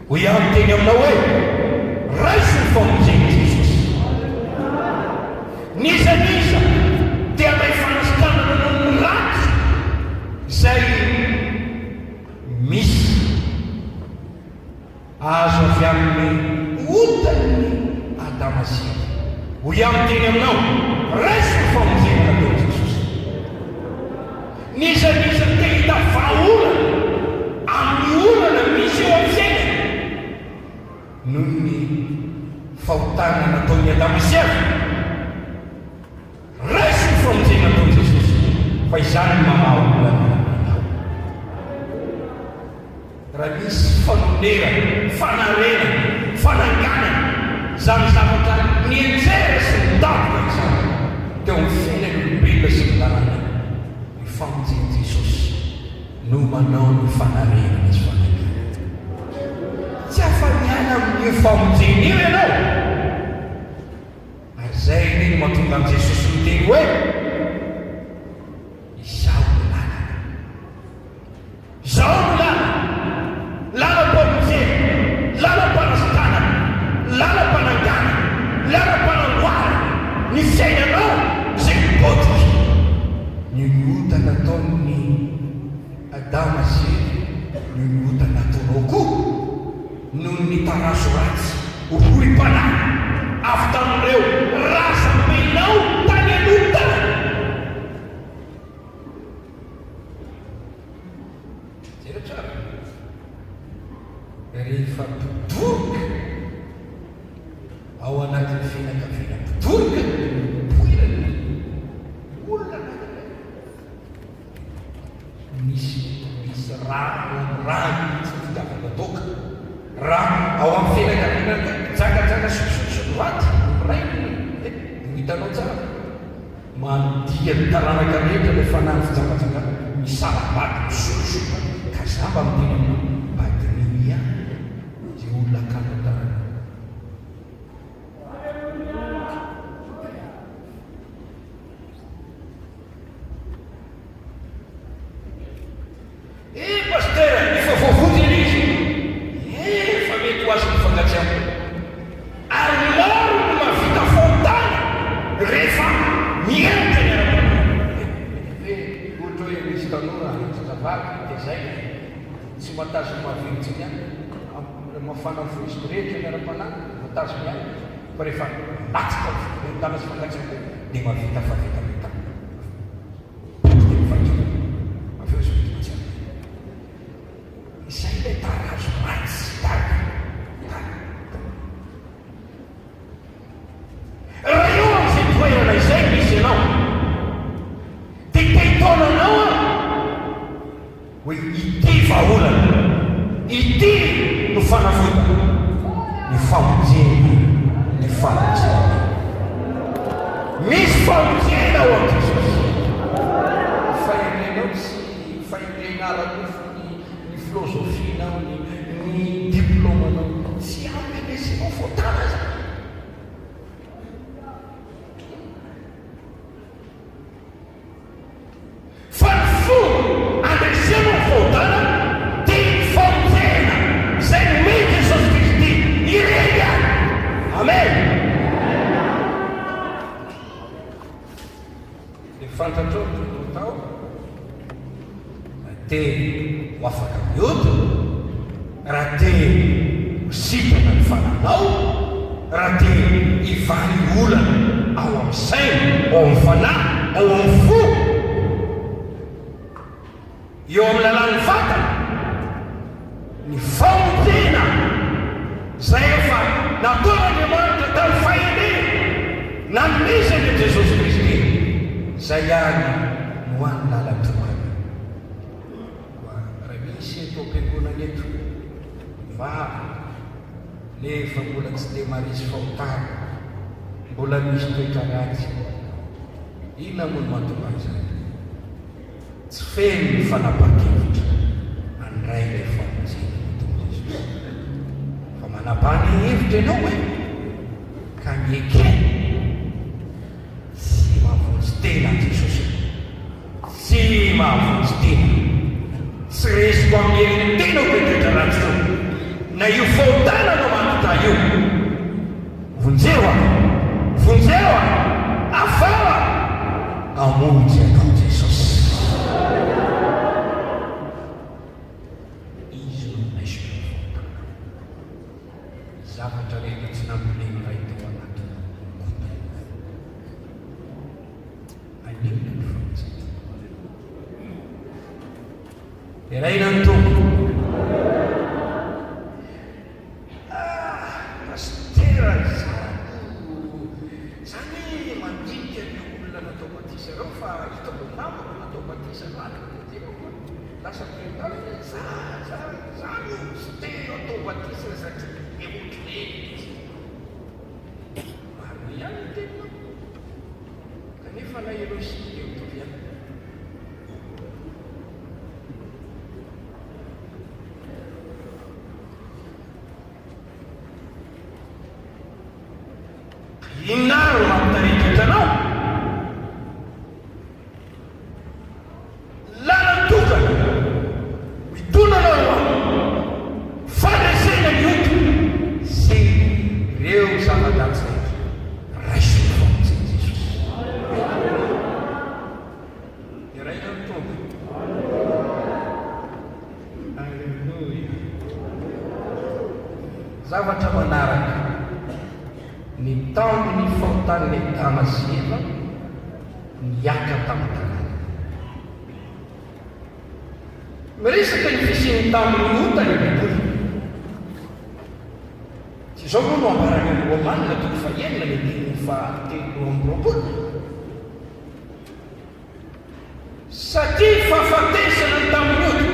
ho ihany teny aminao hoe raisy ny famonjena Jesosy. Niza te amin'ny fanasitanana noho ny ratsy izay misy azo avy amin'ny otany Adamasika ho ihany teny aminao raisy ny famonjena nataony Jesosy. Niza te hita vahaolana amin'ny olana misy eo amin'ny fiainana noho ny fahotana nataon'ny Adamasika, raisy ny famonjena nataony Jesosy, fa izany mamaha olana anao. Raha misy fanonerana, fanarena, fananganana zany zavatra nienjera sy nidavika izany teo amin'ny fiainan'olombelona sy ny lalàna, ny famonjena Jesosy no manao ny fanarena sy fananganana. Tsy afa-miala amin'ny famonjena io ianao, ary zay ny mahatonga an' Jesosy miteny hoe izao no lalana, izao no lalana, lalam-pamonjena, lalam-panasitana, lalam-panangana, lalam-panamboarana ny fiainanao zay mipotika. Ny ota nataon'ny Adamasika no ota nataonao koa noho ny taraso ratsy hohim-panahy avy tamin'ireo razam-benao tany anotana. Zay tsara rehefa mpidoroka ao anatin'ny fianakaviana, mpidoroka poirany olona misy rano tsy fitiavana toka rano ao amin'ny fianakaviana jagajaga sososovaty rainy hitanao tsara mandia ny taranaka rehetra le fanany fijagajaga misalabaty misososoka ka zamba miteny aminao badrimia zay olona kanto tarana. Pasteur, efa voavozy izy efa mety ho azo ny fangatsiako ary maro no mahavita fontana rehefa mientra ny ara-panao. Ohatra hoe misy tanora zazavavy dia zay tsy matazo mahavilotsy ihany mafana foizy rehetra ny ara-panahy matazo ihany fa rehefa latsika tana sy fangatsiako dia mahavita favitameta izay le tarazo ratsy taga raha eo amin'izay toerana izay misy ianao dia tehitaonanao a hoe ity vahaolana, ity no fanafotana, ny famonjena, ny famonjena. Misy famonjena ao amin'i Jesosy. Fahendrenao sy fahendrena ara-nofo ny filozofinao, ny diplomanao tsy ampinesinao fotana zany. Fa ny fomba andresenao fotana dia ny famonjena zay nomeny Jesosy Kristy ireny ihany. Amen. Dia fantatrao tao te ho afaka mioto, raha te hositana ny fananao, raha te hivany olana ao amin'ny saina, ao amin'ny fanahy, ao amin'ny fo, eo amin'ny lalàn'ny vatana, ny famonjena zay efa nataon'Andriamanitra tamin'ny fahendrena nanomezany Jesosy Kristy, zay ihany no any lalan-tomany. Misy eto am-piangonana eto vavy nefa mbola tsy dia maharesy fahotana, mbola misy toetra ratsy, inona moa no mahatonga an'izany? Tsy feno ny fanapa-kevitra andray manapany hevitra ianao hoe ka mieke tsy mahavonjy tena an Jesosy, tsy mahavonjy tena, tsy resiko amin'ny herin'ny tena ho petratra ratsy na io fahotana no manotra io. Vonjeo afara amonjy anao Jesosy. Izy no naisy zavatra rehetra tsy nampileny ray teo anatiny kota anina ny fanjika eraina ny tompo. Pastera zany mandinika ny olona natao batisa reo fa hitako namako natao batisa lasa pretany zany stera atao batisa satria eotriny maro ihany ny tena kanefa na ireo sy eotovy ihany. Inaro mampitarikatra anao lanatokana mitona anao fanesena ny oto sy reo zava-datsy raisiny fontsy Jesosy. Iraina ny tompo. Alleluia. Zavatra manaraka ny tambo ny fahotan'ny Adama sy Eva niaka tamin'ny tanàna. Miresaka ny fisian'ny tambo ny ota ny Baiboly. Tsy izao moa no ambarany amin'ny Romanina toko fahaenina ny andininy fahatelo amby roapolo. Satria fahafatesana ny tambo ny ota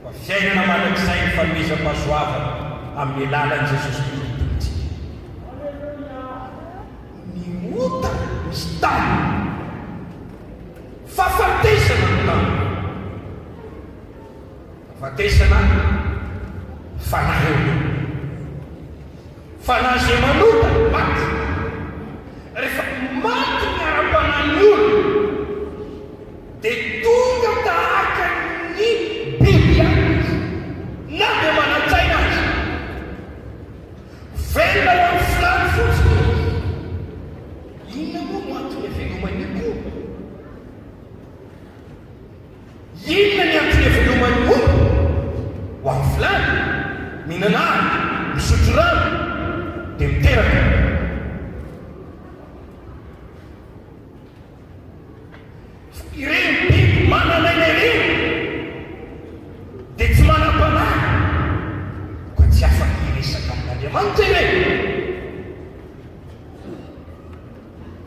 fa fiainana manak'izay ny fanomezam-pahasoavana amin'ny alalan'i Jesosy Kristy. Ota misy tany fahafatesana ny tany, fahafatesana fanahy eo, fanahy zay manota maty. Rehefa maty ny ara-panahiny olo dia tonga tahaka ny biby azy na dia manatsaina azy velona ho amin'ny filany fotsiny. Inona moa no antony havelomany koa? Inona ny antony havelomany koa? Ho amin'ny filany, mihinana any, misotro rano, dia miteraka. Ireny biby mananaina ireny dia tsy manam-panahy, koa tsy afaka hiresaka amin'Andriamanitra ireny.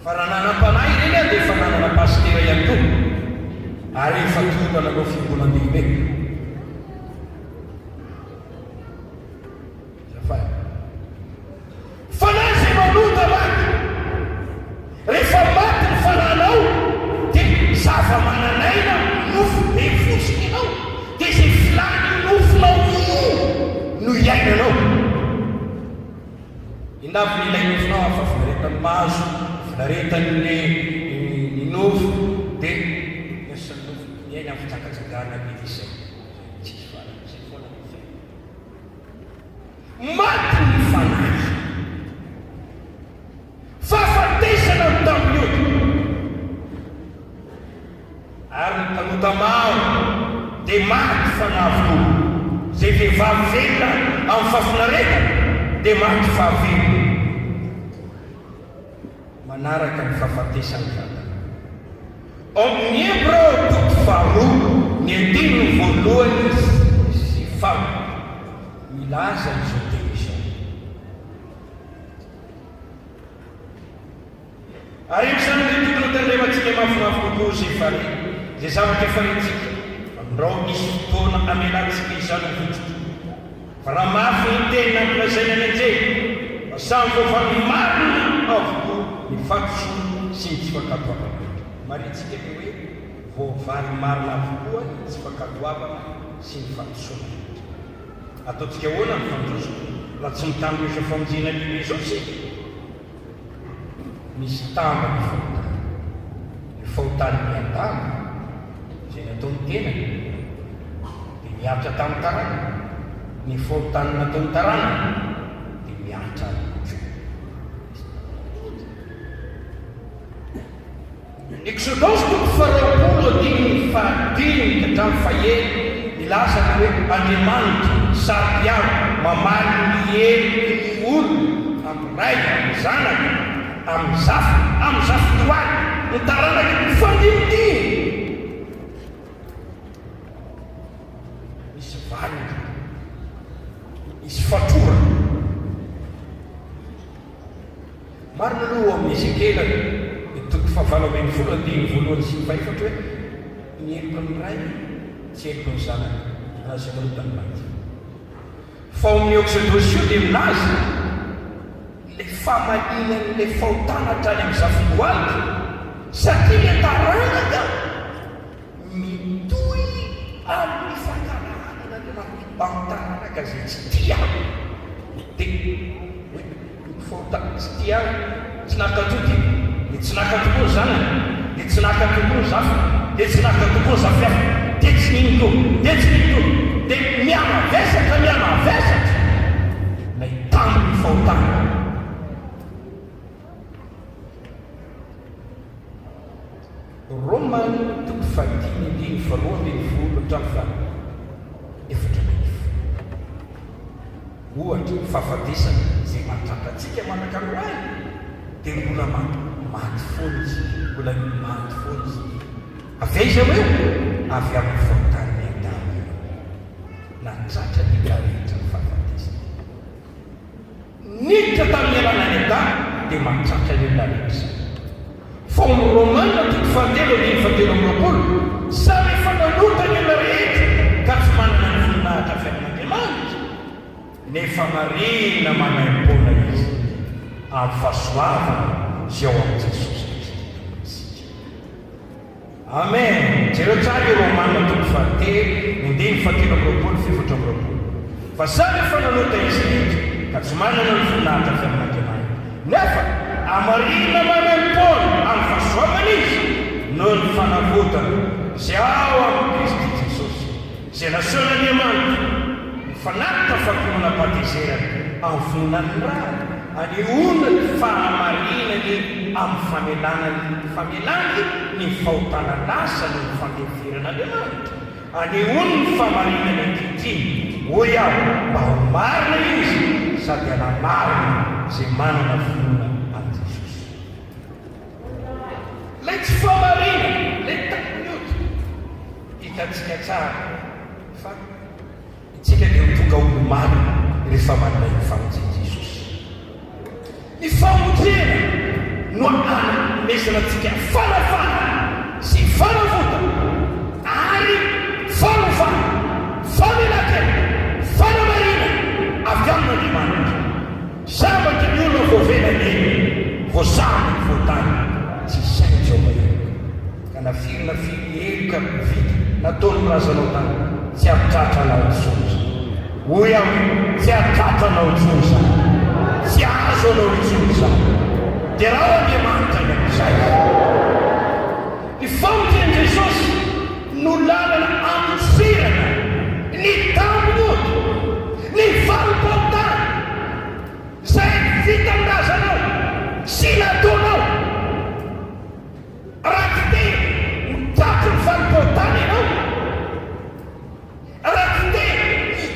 Fa raha nanam-panahy ireny dia efa nanana pastera ihany koa ary efa tonga nanao fiangonam-dehibe. Fanahy zay manota maty, rehefa maty ny fanahinao dia zava-mananaina nofo be fotsiny ianao dia zay filany nofonao no iainanao. Indavy ny ilay nofonao afa finaretan'ny maso, finaretan'ny nofo dia miasa nofo miaina amin'ny fitsakatsakana biby izay tsisy farany zay foana ny fiaina. Maty ny fanahy, fahafatesana ny taminy ota ary ny tanota maro dia maty fanahy avokoa. Zay vehivavy velona amin'ny fafinaretana dia maty fahavelona. Manaraka ny fahafatesany vatana. Amin'ny Hebreo toko faharoa ny andininy voalohany sy falo milaza izao teny izao. Ary izany ny tokony tandremantsika mafinafy kokoa zay fare zay zavatra fanitsika amin'irao misy fotoana amelantsika izany votsika. Fa raha mafy ny tena ampilazaina ny anjely fa samy vofa ny marina avokoa ny fatosoa sy ny tsy fakatoavana. Maritsika ny hoe voavaly marina avokoa ny tsy fakatoavana sy ny fatosoana. Ataontsika hoana ny fandroso raha tsy mitambo iso famonjena lehibe zao sy misy tamba ny fahotany. Ny fahotany mian-tamba izay nataony tenany dia miaritra tamin'ny tarana. Ny fahotany nataony tarana dia miaritra Exodus toko faraopolo andininy fahadininy ka hatramin'ny fahelo milaza ny hoe Andriamanitra sady aho mamaly ny elo ny olona amin'ny ray amin'ny zanaka amin'ny zafy toaly ny taranaka mifandimidiny. Misy valina, misy fatora. Marina aloha amin'ny Ezekela toko fahavalomeny folo andiny voalohany sy faefatra hoe ny eloko amin'ny ray tsy eloko ny zanaka raha izay manotany mainty. Fa ao amin'ny Exodus io dia milaza le famalinan'le fahotana hatrany amin'ny zafidoalika satria le taranaka mitohy amin'ny fantaranana le amin'ny taranaka izay tsy tia dia fahotana tsy tia tsy nakatoty dia tsy nakatokony zany dia tsy nakatokony zafa dia tsy nakatokony zafiafa dia tsy niniko dia tsy niniko dia miamavesatra na hitaminy fahotana. Romany toko fahadimy andiny faharoa ambin'ny folo hatramin'ny efatra ambin'ny folo. Ohatra fahafatesana izay mahatratratsika manakaroany dia mbola maty foana izy, mbola maty foana izy. Aveza hoe avy amin'ny fahotany mian-tany natratra ny rehetra ny fahafatesana. Niditra tamin'ny alana ny an-tany dia mahatratra ny olona rehetra. Fa amin'ny Romaina toko fahatelo andiny fahatelo amby roapolo samy efa nanota ny olona rehetra ka tsy manana ny voninahitra avy amin'Andriamanitra nefa marina manaim-poana izy amin'ny fahasoavana izay ao amin'i Jesosy Kristy. Amen. Jereo tsara io Romaina toko fahatelo andiny fahatelo amby roapolo fefatra amby roapolo. Fa samy efa nanota izy rehetra ka tsy manana ny voninahitra avy amin'Andriamanitra nefa amarina manaim-poana amin'ny fahasoavana izy noho ny fanavotana izay ao amin'ny Kristy Jesosy izay nasehoan'Andriamanitra mifanaritra fampinoana batizerana amin'ny finoanany rano anehoana ny fahamarinany amin'ny famelany ny fahotana lasa ny fandeferan'Andriamanitra anehoana ny fahamarinany ankehitriny hoy aho mba ho marina izy sady hanamarina izay manana finoana amin'ny Jesosy. Lay tsy fahamarina lay tamin'ioto hitatsika tsara fa itsika dia mitonga olo marina rehefa manana ny famonjena Jesosy. Ny famonjena no anomezana antsika fanafana sy fanavotana ary fanovana famelakana fanamarina avy amin'Andriamanitra. Zavatra ny olona voavelany voazahany ny voatany tsy saintsy ao maheno ka nafirina eloka vita nataony mirazanao tany tsy apitratra intsony. Hoy aho tsy atratrana intsony tsy azo anao intsony zany dia raha Andriamanitra ny amin'izay. Ny famonjena Jesosy no lalana amotsirana ny tambonyoto ny valom-pontany izay vita amindrazanao sy nataonao raha tsy te mitatry ny valom-pontany ianao raha tsy te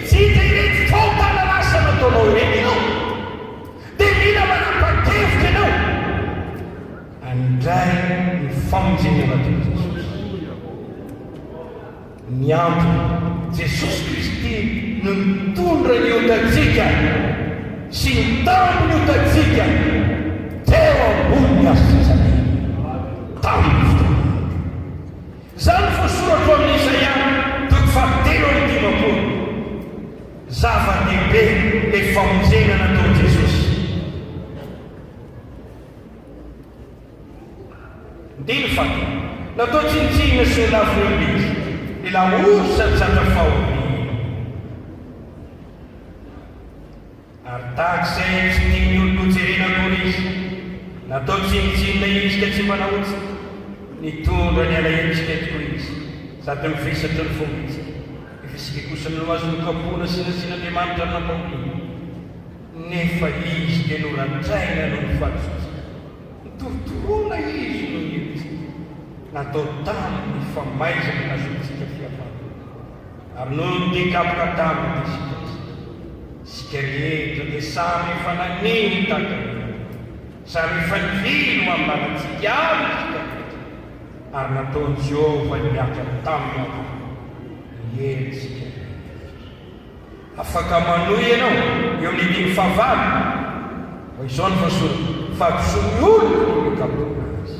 hijika ireny fahotana lasa nataonao ireny ianao dia mila manapa-kevitra ianao andray ny famonjena nataony Jesosy. Ny antony Jesosy Kristy no mitondra ny otatsika sy ny tambony otatsika teo ambony asasany tamin'ny fotoana. Zany voasoratra amin'ny Isaia toko fahatelo amby dimampolo. Zava-dehibe le famonjena nataony Jesosy. Ndiny fate natao tsinitsina sy ny lafo-izy ila osa tsatra fahoriana tahak'izay tsy tiany olo jerena akory izy natao tsinitsinina izy ka tsy manaotsy nitondra ny alahitsika tokoa izy sady mivisatra ny fomba izy ifisika kosa ny azony kapona sy nasin'Andriamanitra nampaolina nefa izy dia norantraina no ny fahasosika nitorotoroana izy no izy natao taminy famaizana nazontsika fiavana ary no nitekapoka taminy isika isika rehetra dia samy efa naneny takany samy efa nivino ambanatsika avy isika ary nataony Jehova niaka taminy herintsika afaka manohy ianao eo amin'ny dimy fahavalo izao ny fahasoratra fahakisomy olo no kapona azy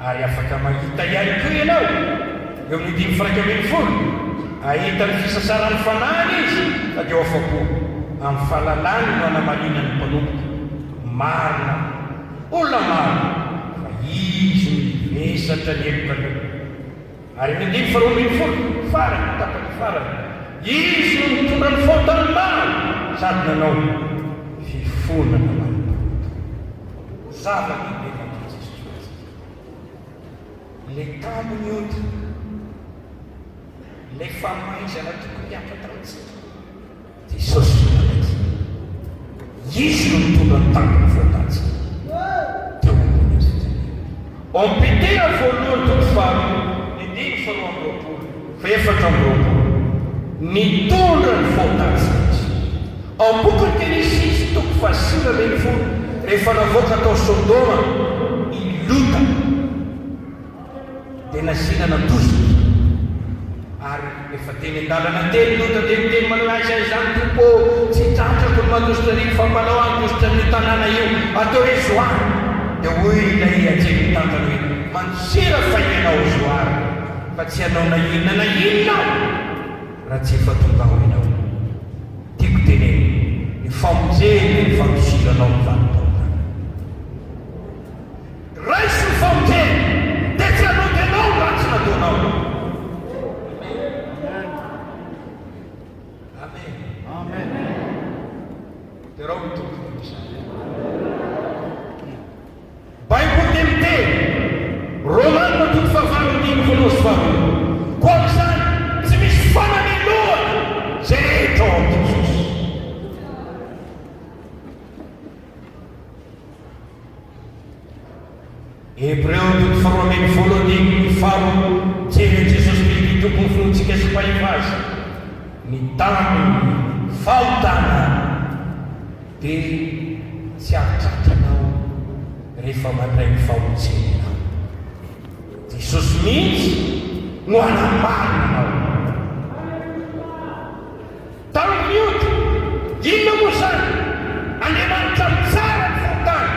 ary afaka mahita ihany koa ianao eo amin'ny dimy firaika ambin'ny folo ahita ny fisasarany fanahiny izy fa dia afa-po amin'ny fahalalany no anamalina ny mpanomboka marina olona marina fa izy mesatra ny elokaloka ary ny dimy faharoa ambin'ny folo farany tapany farany izy no mitondra ny fotany maro sady nanao fifonana manomboka zava-dehibe nanao Jesosy le taminy ota le famaizana tokony ampatantsika Jesosy nanaitsy izy no mitondra ny tampiny fotansika teo ambony azy ompitera voalohany toko faharoa ny dimy faharoa amby roapolo fa efatra amby roapolo nitondra ny fotansika ao boky Genesisy toko fahasivy ambin'ny folo rehefa navoaka tao Sodoma ilota dia nasiana natozika ary efa teny an-dalana teny lota dia miteny manao aiza izany tompo tsy tratrako ny matositra ny fampanao antositra ny tanàna io atao hoe zoary dia hoy ilay ajeny tantana hoe manosera fahinanao zoary fa tsy hanao na inona raha tsy efa tonga ho ianao tiako teneny ny famonjeny ny famosiranao ny vanitaona raisy ny famonjeny dia tsy hanao tenao raha tsy nataonao amen dia raha mitokony izany Baiboly dia miteny Romanina toko fahavalo andimy voalohany sy faharoa koa izany tsy misy fananeloana zay rehetra ao amin'ny Jesosy Hebreo toko faharoa ambin'ny folo andimy faharoa jery Jesosy Kristy tokony fonontsika sy mpaheva azy ny taminy fahotana dia tsy aritratranao rehefa mandray ny fahotsenanao Jesosy mihitsy no anamarina taminy ota inona moa zany Andriamanitra mitsara ny fahotana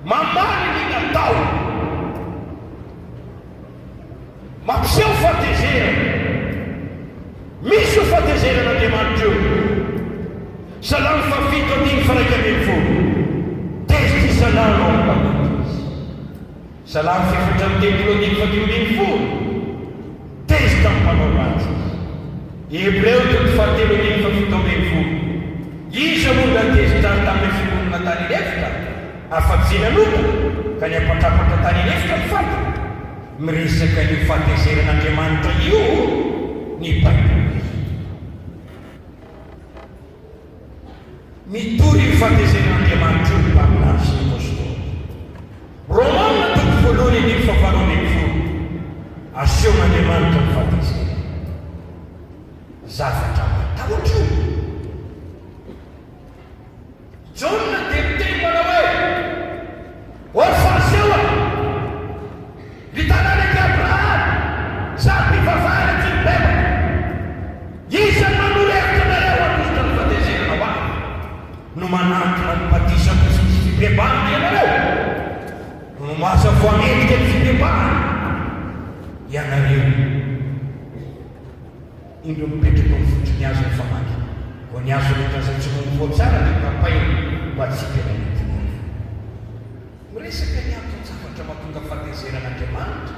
mamary ny natao mampiseho fahatezerana misy fahatezeran'Andriamanitra eo salamy fafito andimy faraika ambin'ny folo testy salamy ao mpamatizy salamy fefatra amin'ny tempolo andimy fadimy ambin'ny folo testy amin'ny mpanao ratsy Hebreo toko fahatelo andimy fafito ambin'ny folo izy monda testary tamin'ny fimonina tany lefitra afa-tsinanota ka ny ampatrapatra tany lefitra ny faty miresaka ny fahatezeran'Andriamanitra io ny Baiboly mitory ny fahatezeran'Andriamanitra io mpaminany sy ny apôstôly Romanina toko voalohany andimy fahavalo ambin'ny folo asehon'Andriamanitra ny fahatezerana zavatra matahotra io Jona dia miteny manao hoe o fahasehoa ny tanànan'i Abraham samy mivavahana tsy mibebaka isany manorehitra nareo anositra ny fahatezerana ho azy no manantona ny mpatisa sy fibebahana ianareo no mahaza voamendrika ny fibebahana ianareo indro mipetraka ny fotrony azo ny famaky ho ny azo nytazantsy momboa tsara ny kampainy ho atsika nanetiny miresaka ny antony zavatra mahatonga fahatezeran'Andriamanitra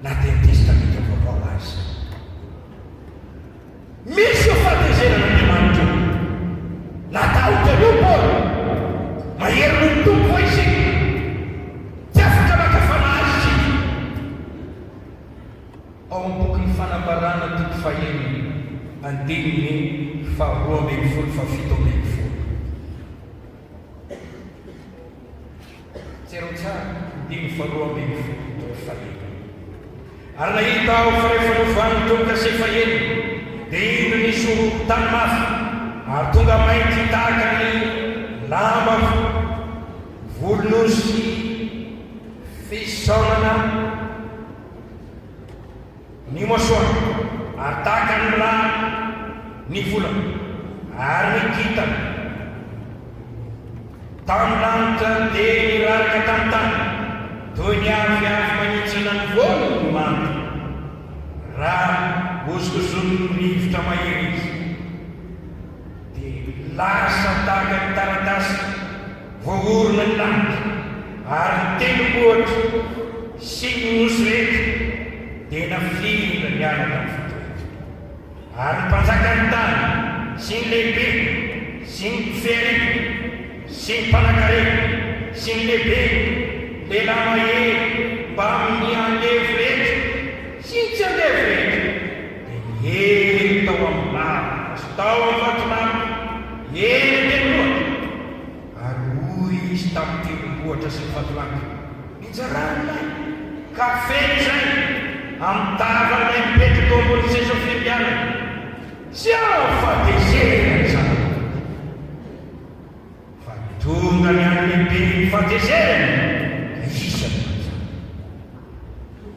na dia ny testamenta vaovao azy misy io fahatezeran'Andriamanitra ao am-boky fanambarana toko faheniny andininy faharoa ambin'ny folo fafito ambin'ny folo. Tsero tsara andiny faharoa ambin'ny folo toko faheniny. Ary nahita aho fa rehefa novany toko kase faheniny dia ino nisy tany mafy ary tonga mainty tahaka ny lamba volonosy fisaonana ny moasoana ary tahaka ny raha ny volana ary ny kintana tamin'ny lanitra dia niraraka tamin'ny tany toy ny avyavy manitsana ny vola ny manta raha ozokozony ny rivotra mahery izy dia lasa tahaka ny taratasy voaorona ny lanitra ary ny tendrombohitra sy ny nosy rehetra dia nafira ny araka ny fotoetra ary ny mpanjakany tany sy ny lehibe sy ny mpiferiny sy ny mpanakarena sy ny lehibe lehilahy mahery mba amin'ny andevo rehetra sy ny tsy andevo rehetra dia hery tao amin'ny lava sy tao amin'ny vatolava hery an-tendrohatra ary hoy izy tamin'ny tendrombohitra sy ny vatolava minjaranylay ka feny zay amin'ny tavanay mipetraka ao ambony seza firianana sy afatezerany zany fa tonga ny amin'ny lehibe ny fatezerany isany zany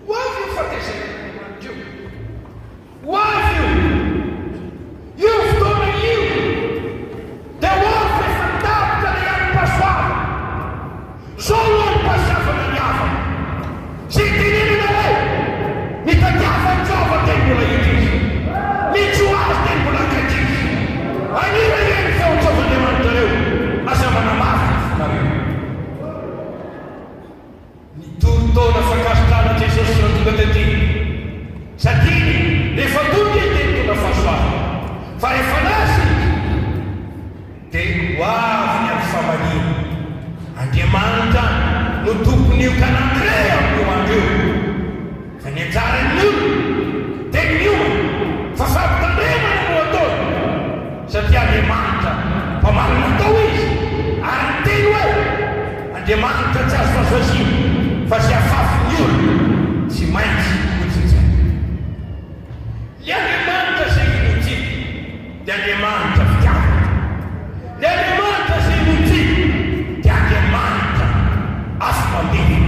ho avy io fatezerany mandio ho avy io fotoana io dia ho avy efa tapika na ihany pasoava zao aloha ny pasiavana ny havana sy tinenina ray mitadiava ny java dia mbola idizy mitsy ho azy dia mbola akadizy anira eny feontsovan'Andriamanitra reo asa manamafy nareo nitorotona fakasitrana Jesosy sy tonga tety satria rehefa tonga izy dia mitondra fahasoavana fa rehefa nasy dia ho avy ny amin'ny famanina Andriamanitra no tompon'io kanankiray amin'io andro io fa ny anjaran'io dia ny omana fa fampitandremana no ataony satria Andriamanitra mpamanana atao izy ary ny teny hoe Andriamanitra tsy azo fahazoazina fa sy afafy ny olona tsy maintsy hotsitsay. Le Andriamanitra zay inotsika dia Andriamanitra fitiavana. Le Andriamanitra zay inotsika dia Andriamanitra afo mandeha.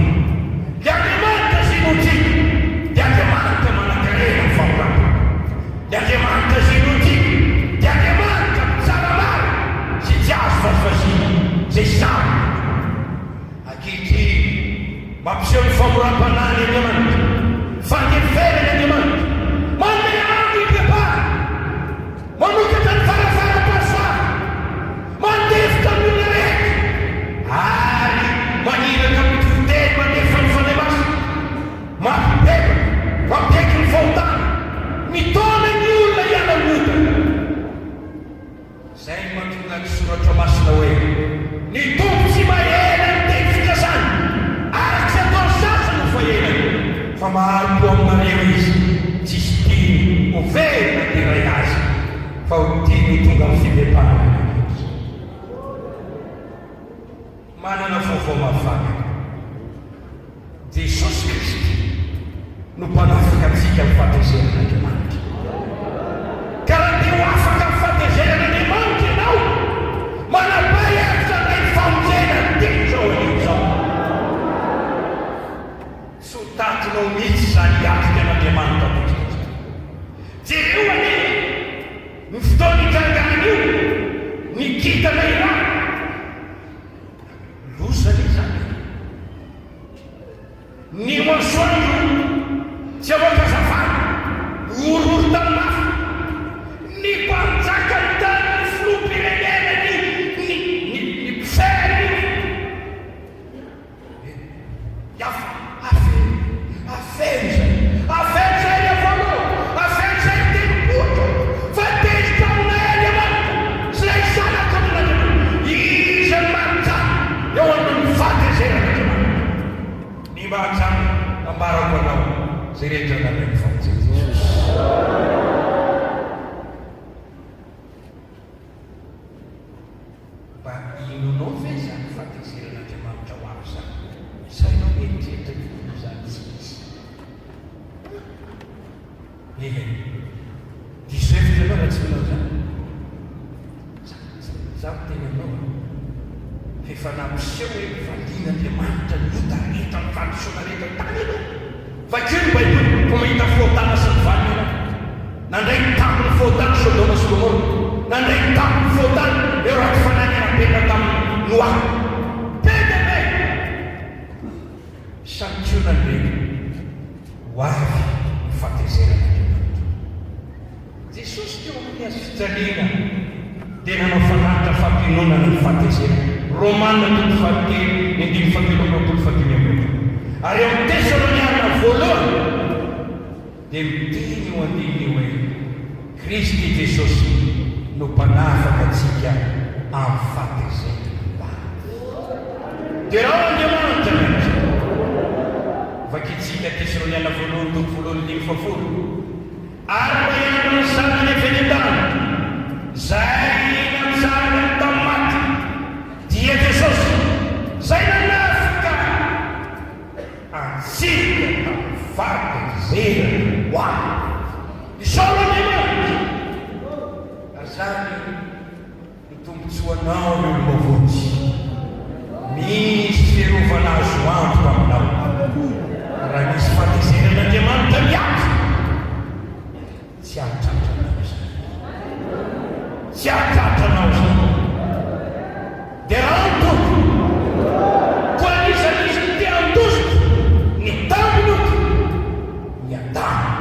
Le Andriamanitra zay inotsika dia Andriamanitra manan-karena ny famorana. Le Andriamanitra zay inotsika dia Andriamanitra mitsara maro sy tsy azo fahazoazina zay samy ankehitriny mampiseho ny famoram-panany Andriamanitra fandeferany Andriamanitra manome andro ipepara manokatra ny farafara-pahasoava mandevoka amin'ny olona rehetra ary maniraka amin'ny fiteny mandefa ny fanahy masina mampipepaka mampiaiky ny fahotana mitona ny olona hiala modana zay mahatonga ny soratra masina hoe ny tompo tsy mahela ny teny fikasana ary tsy atao sasany ho fahelany fa maharopo aminareo izy tsisy tiny ho verina teray azy fa ho tiny tonga amin'ny fibepahana manana vaovao mafana Jesosy Kristy no mpanafika antsika amin'ny fahatezerin'Andriamanitra ka raha dia ho afaka amin'ny fahatezerin'Andriamanitra ianao manabay hevitra ilay famonjena teny zao anio zao so tatinao mihitsy zany hiatrika an'Andriamanitra totrika jereo ane ny fotoana iganganana io ny kitana iraha losany zany ny moasoandro tsy avaka zafady disevitra anao raha tsy manao zany za tenanao efa nampiseho hoe valian'andriamanitra nitareta ny fandrosoanareta tany anao vakeo ny baiboly fa mahita fahotana sy ny vany anao nandray ny tamin'ny fahotana Sodoma sy Gomora nandray ny tamin'ny fahotana eo raha fananyanapena tamin'ny Noa pedabe sankionandreny ho avy ny fahatezerana Jesosy teo amin'ny azo fijaliana dia nanao fanahitra fampinonana ny fahatezerana Romanina toko fahatelo ny andimy fahatelo amby roapolo fahatelo amby roapolo ary eo amin'ny Tesaloniana voalohany dia miteny ho andiny hoe Kristy Jesosy no mpanafaka antsika amin'ny fahatezerana dia raha Andriamanitra mihitsy vakitsika Tesaloniana voalohany toko voalohany dimy fafolo ary mahiana ny zanany avy any an-tany zay nanjary tamin'ny maty dia Jesosy zay nanafika antsika tamin'ny fahatezerana ho azy isolo Andriamanitra ary zany ny tombotsoanao eo mavotsy misy fiarovana azo antoka aminao raha misy fahatezeran'Andriamanitra miazy tsy ahatratranao zany tsy ahatratranao zany dia raha antoko koa anisan'izy ny tia andosiko ny tamin'oka ny adamo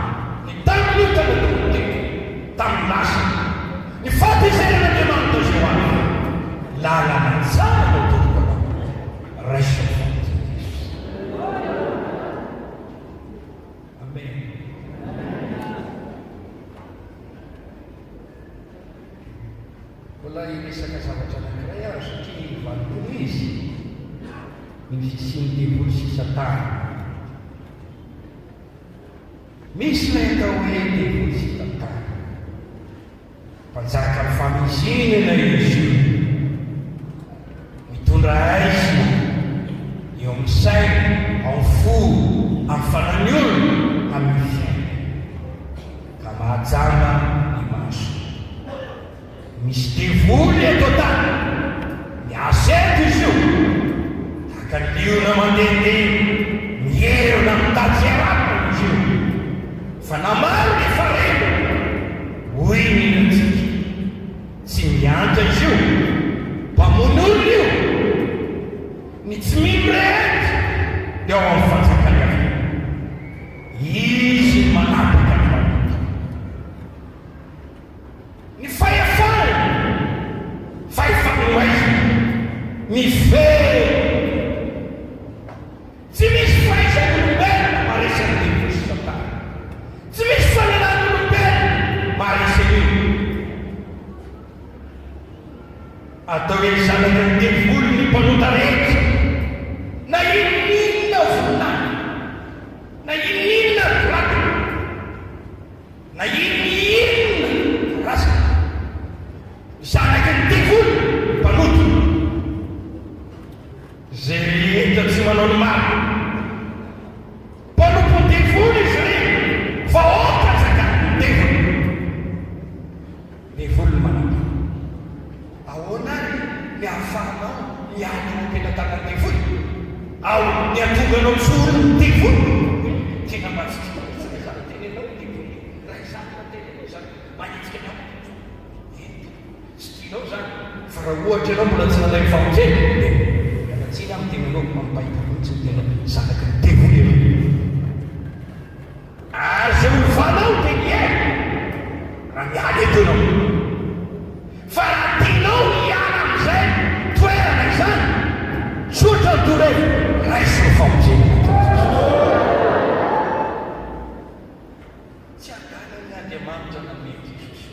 ny tamin'oka na tokonteko tamin'ny lasa ny fahatezeran'Andriamanitra zay ho azy lalana tsara no toko anao raisa resaka zavatra anankiray aho satria valokolo izy ny fisiany devoly sy Satana misy ilay atao hoe devoly sy Satana mpanjaka ny famizinana izy mitondra aizina eo amin'ny saina ao fo amin'ny fananiolona amin'ny fiaina ka mahajana ny maso misy devoly eto tany miaseto izy io taka ny liona mandehandeha mierona mitady arapina izy io fa namaro ny farena hoy ninantsika tsy mianta izy io mpamon'olona io ny tsy mimrehety dia ao amin'ny fanjakany avy izy manapaka ny manota ny mifery tsy misy fahaizan'olombelona maharesany devoly sy Satana tsy misy fahalalàn'olombelona maharesany io atao hoe zanaka ny devoly ny mpanota rehetra na inonina voninahitra na inonina rakina na inonina razana zanaka ny devoly mpanota zay rehetra tsy manao ny maro mpanompo ny devoly izy reny fa oka zakany devoly devoly manaka ahoana ary ny ahafahanao miany mampilatana ny devoly ao ny atonganao misoro ny devoly tena matsika zany tenenao devoly raha izany tenenao zany manitsika anao sy tianao zany fa raha ohatra ianao mbola tsy nanday famonjena tsina amin'ny tenanao mampahita tsy tena zanaka ny devoly ianao ary zay ovanao dia ny aina raha mialy eto ianao fa raha tianao hiala amin'izay toerana izany sotra ny doreny raisy ny famonjena tsy aganany Andriamanitra na mety Jesosy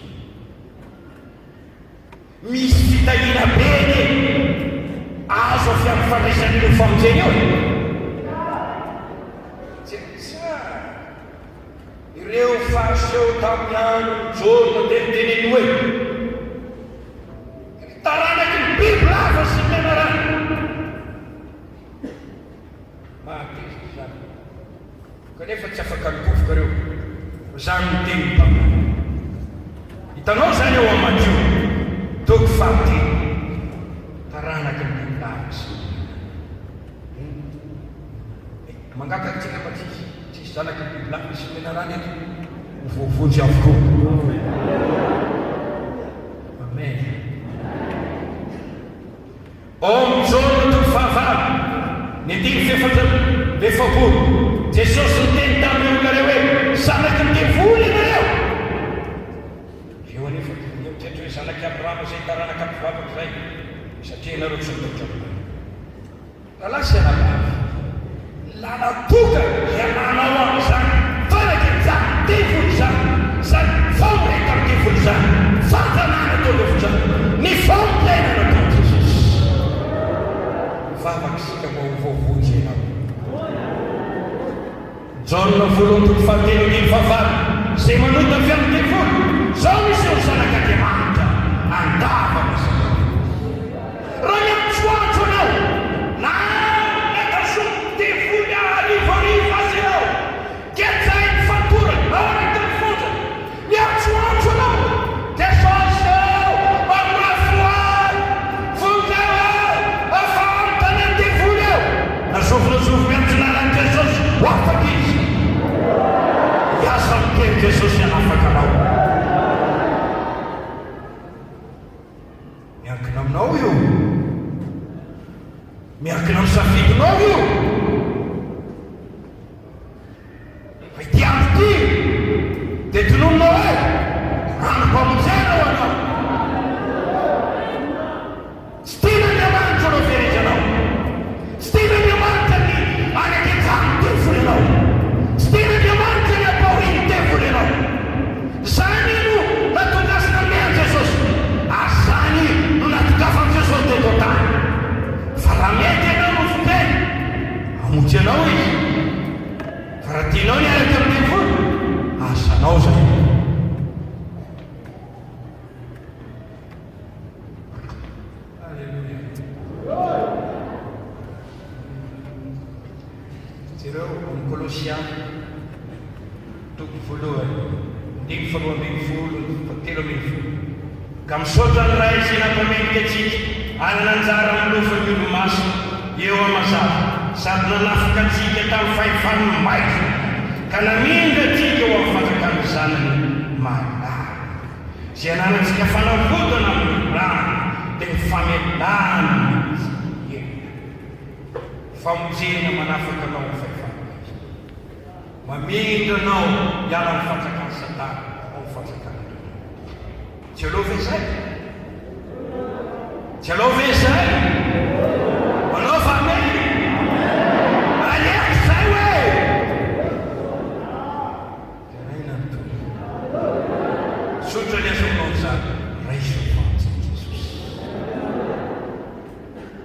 misy fitahina beny azo avy amin'ny fandraisany io famonjena eo tsara ireo fahaseho tamin'ny andro jôny manteniteneny hoe taranaky ny biby lava sy menarana mahatezitra zany kanefa tsy afaka nikofoka reo zany miteny mpamay hitanao zany eo amadio toko fahateny taranaky ny bibilavitsy mangataky tsika fa tsisy zanaky ny bibilavitsy menarany eto voavotsy avokoa amen Jaune toko fahavalo ny dimy fefapolo Jesosy niteny tamin'ny olona reo hoe zanaky ny devoly nareo eo anefa mitety hoe zanaky Abrahama zay taranaka mpivavaka zay satria nareo tsy nitotra lalasa ianavavy lalatoka iananao am'izany fanaky zany devoly zany zany famoreka amin'ny devoly zany fantanana tao devoly zany ny famolena natao Jesosy vavaky sika vaovoavotsy ianao Jaune voalohany toko fahatelo ny fahavalo zay manota avy amin'ny devoly zao misy eo zanak'Andriamanitra andava masaka raha miamtsoantso anao na nataso devoly arivoriva azy anao ketsahy ny fatorany ao anaty ny fotsany miamtsoantso anao Jesosy amrafoay vonjao afa amtany any devoly eo nazovinazovy miamtsinanany Jesosy hoafaky izy iasa miteny Jesosy anafaka anao miankina aminao io miankina amin'ny safidinao io fitiamy ty de tonononao hoe ranompamonjena ho anao tsy tina Andriamanitra anao ferezy anao tsy tina Andriamanitra ny anaketsany devoly anao tsy tina Andriamanitra ny apahoiny devoly anao zany no natongasina miany Jesosy azany no natokafany Jesosy teto tany fa raha mety anao no foteny amonjy anao izy fa raha tianao ny araka amin'ny devoly asanao zay Alleluia jereo amin'ny Kolosiana toko voalohany dimy faharoa ambin'ny folo telo ambin'ny folo ka misaotra ny ray izay nampamenika atsika any nanjara amin'ny lofan'ny olo-maso eo amazava sady nanafika atsika tamin'ny fahefany maika ka namindra atsika eo amin'ny fanjakany zanany malala zay ananatsika fanavodana amin'ny rano dia ny famelana famonjena manafaka anao amin'ny fahefany mamindra anao hiala amin'ny fanjakany satana ao amin'ny fanjakany tsy alova izay tsy alova izay manao fa amen aleky zay hoe teraina ny toy sotra ny azonao zany raisy fanjy Jesosy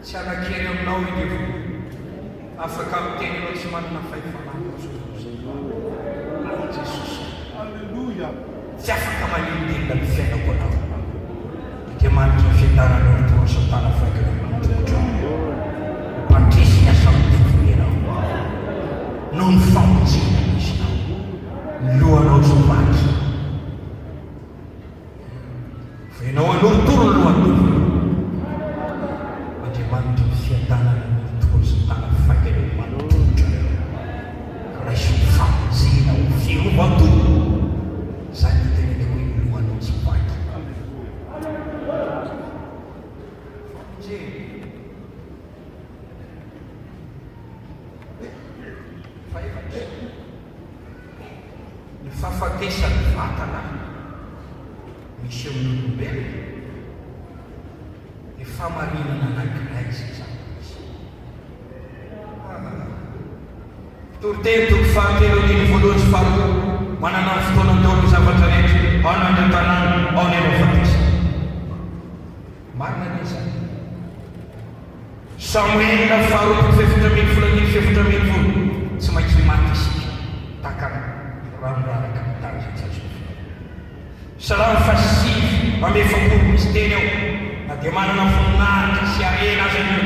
tsy anakery aminao i devoly afaka miteny anao tsy manana fahefanana Jesosy alleluia tsy afaka manindinina ny fiainako anao Andriamanitra fiandaranao ny toa satana faikana mantotra mpandrisy ny asa amin'ny devoly anao noho ny famonjena izy nao ny lohanao tsomaky fa ianao anorotoro ny lohan'ny devoly Andriamanitra ny fiandarana ny toa satana faikana mantotra raisy ny famonjena ho firovato zany tenene hoe ny lohanao tsomaky ny fahafatesany vatana misy amin'ny olombelona ny famarinana anankiray zay zany toriteny toko fahatelo ny voalohany sy faharoa manana ny fotoana ataony zavatra rehetra ao ny andran-tanàna ao ny anafatesa marina ny zany Samuel faharoapolo fefatra ambin'ny folo ny fefatra ambin'ny folo tsy maintsy maty isika takana ranoraraka ny tany zay tsy azo salamy fasivy ame efapolo misy teny ao na dia manana voninahitra sy arena azy anio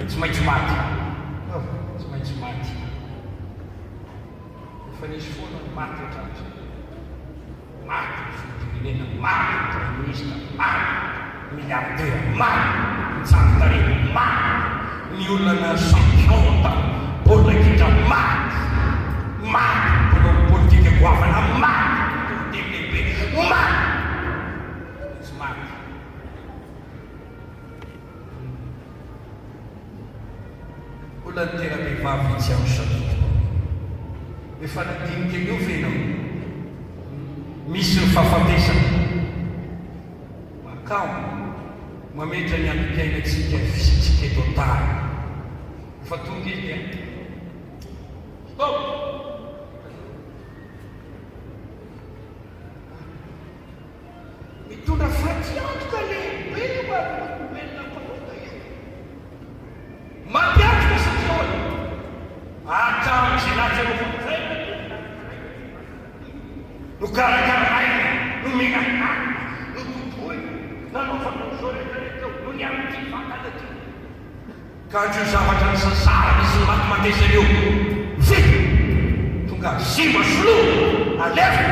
tsy maintsy maty tsy maintsy maty efa nisy foana maty hatrazy ministra maro, miliardera maro, mitsangatare maro, ny olona champion baolina kitra maro, mpanao politika goavana maro, lehibe maro, izy maro. Olona ny tena vehivavy tsy amin'ny sakafo. Efa nadinika io venao misy ny fahafatesana makao mametra ny ampiainatsika fisitsika eto tany fa tonga izy dia stop mitondra fatiantoka lehibe mavelona mpamoka io mampiatrika satrony atao zay natsy no karakaraina no mignana no totoy nanaofanao no ny amin'ny fakana ty ka io zavatra ny sasara misy matomantesana eo vita tonga simba solo alefa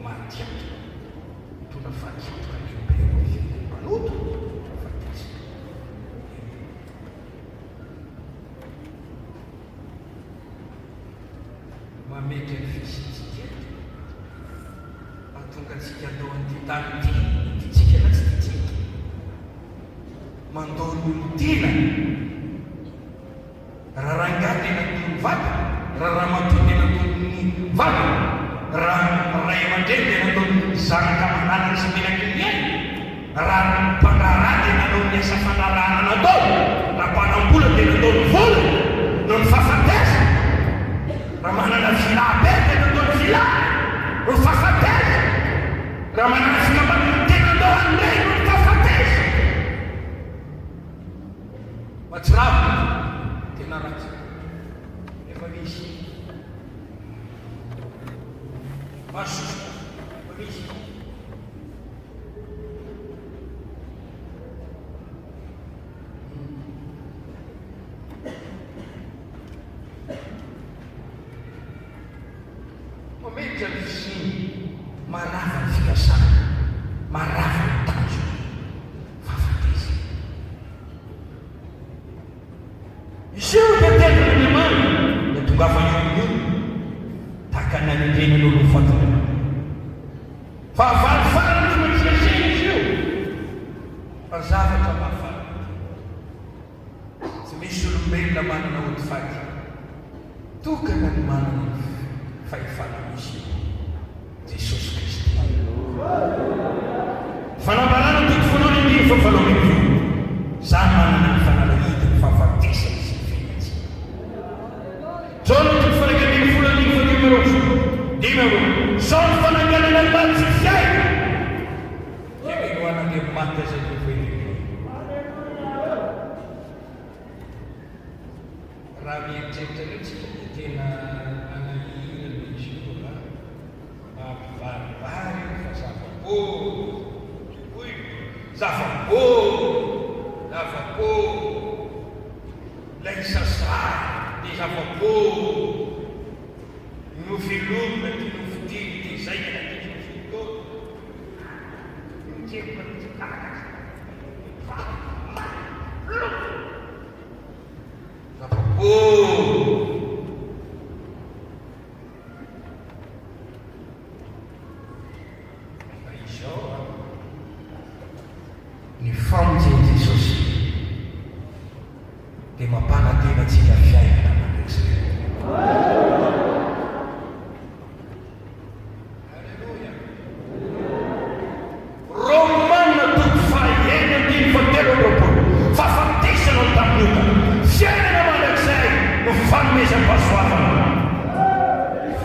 matiato tona fatiatoka lehibe manoto fatesa mamety ny fisitsika atonga antsika andao an'ity tany ty titsika na tsy titsika mandao nyolontina raha rangahy tena tony vata raha ramatoa tena tony vata raha ray aman-dreny tena tony zanaka manana sy menaky ny ainy raha mpanarah tena nao ny asa fanarahana natao raha mpanambola tena tony vola no ny fahafatesa raha manana vila be tena tony vila no ny fahafatesa raha manana fikambana tena tao an'ireny no ny fahafatesa matsiravo tena ratsy efa misy masoso efa misy momety amin'ny fisiny marava ny fikasana marava ny tanjo fahafatesa izy io dia tena n'andriamana dia tongavany amin'io tahaka nanendrenan'olo fatona fa avalifarany no matsiasena izy io fa zavatra mahafana tsy misy olombelona manana otifaty tokana ny manana fahefana misy Jesosy Kristy fanambarana toko voalohany indriny fa faharoa zany manana ny fanalahita ny fahafatesana sy ny fenatsy Jona toko faraika ambin'ny folo andiny fa dimy roa sao ny fananganana ny maty tsy fiaina dia minoanan'ireo maty aza ny voeliny raha mieritreritra reo tsika dia tena anahirana izy io mampivarivary fa zava-pô oy zava-pô zava-pô lay sasary dia zava-pô novelomina ty nofidiny dia zay ka natiny nofidô mikely manitsikaka zava-pô ny famonjeny Jesosy dia mampanantena antsika fiainana mandresy Alleluia Romanina toko fahaenina andiny fatelo roapolo fahafatesana ny tamloka fiainana mandrakizay no fanomezam-pahasoavana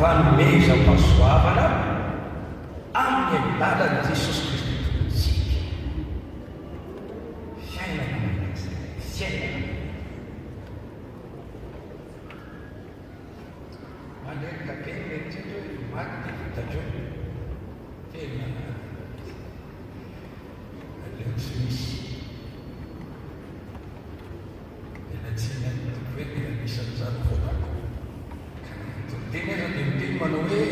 fanomezam-pahasoavana amin'ny alalan'i Jesosy Kristy Manderka bene mety maty vitadreo tena aleo tsy misy tena tsy nanitoko hoe tena misy an'izany voatako tena aza dia miteny manao hoe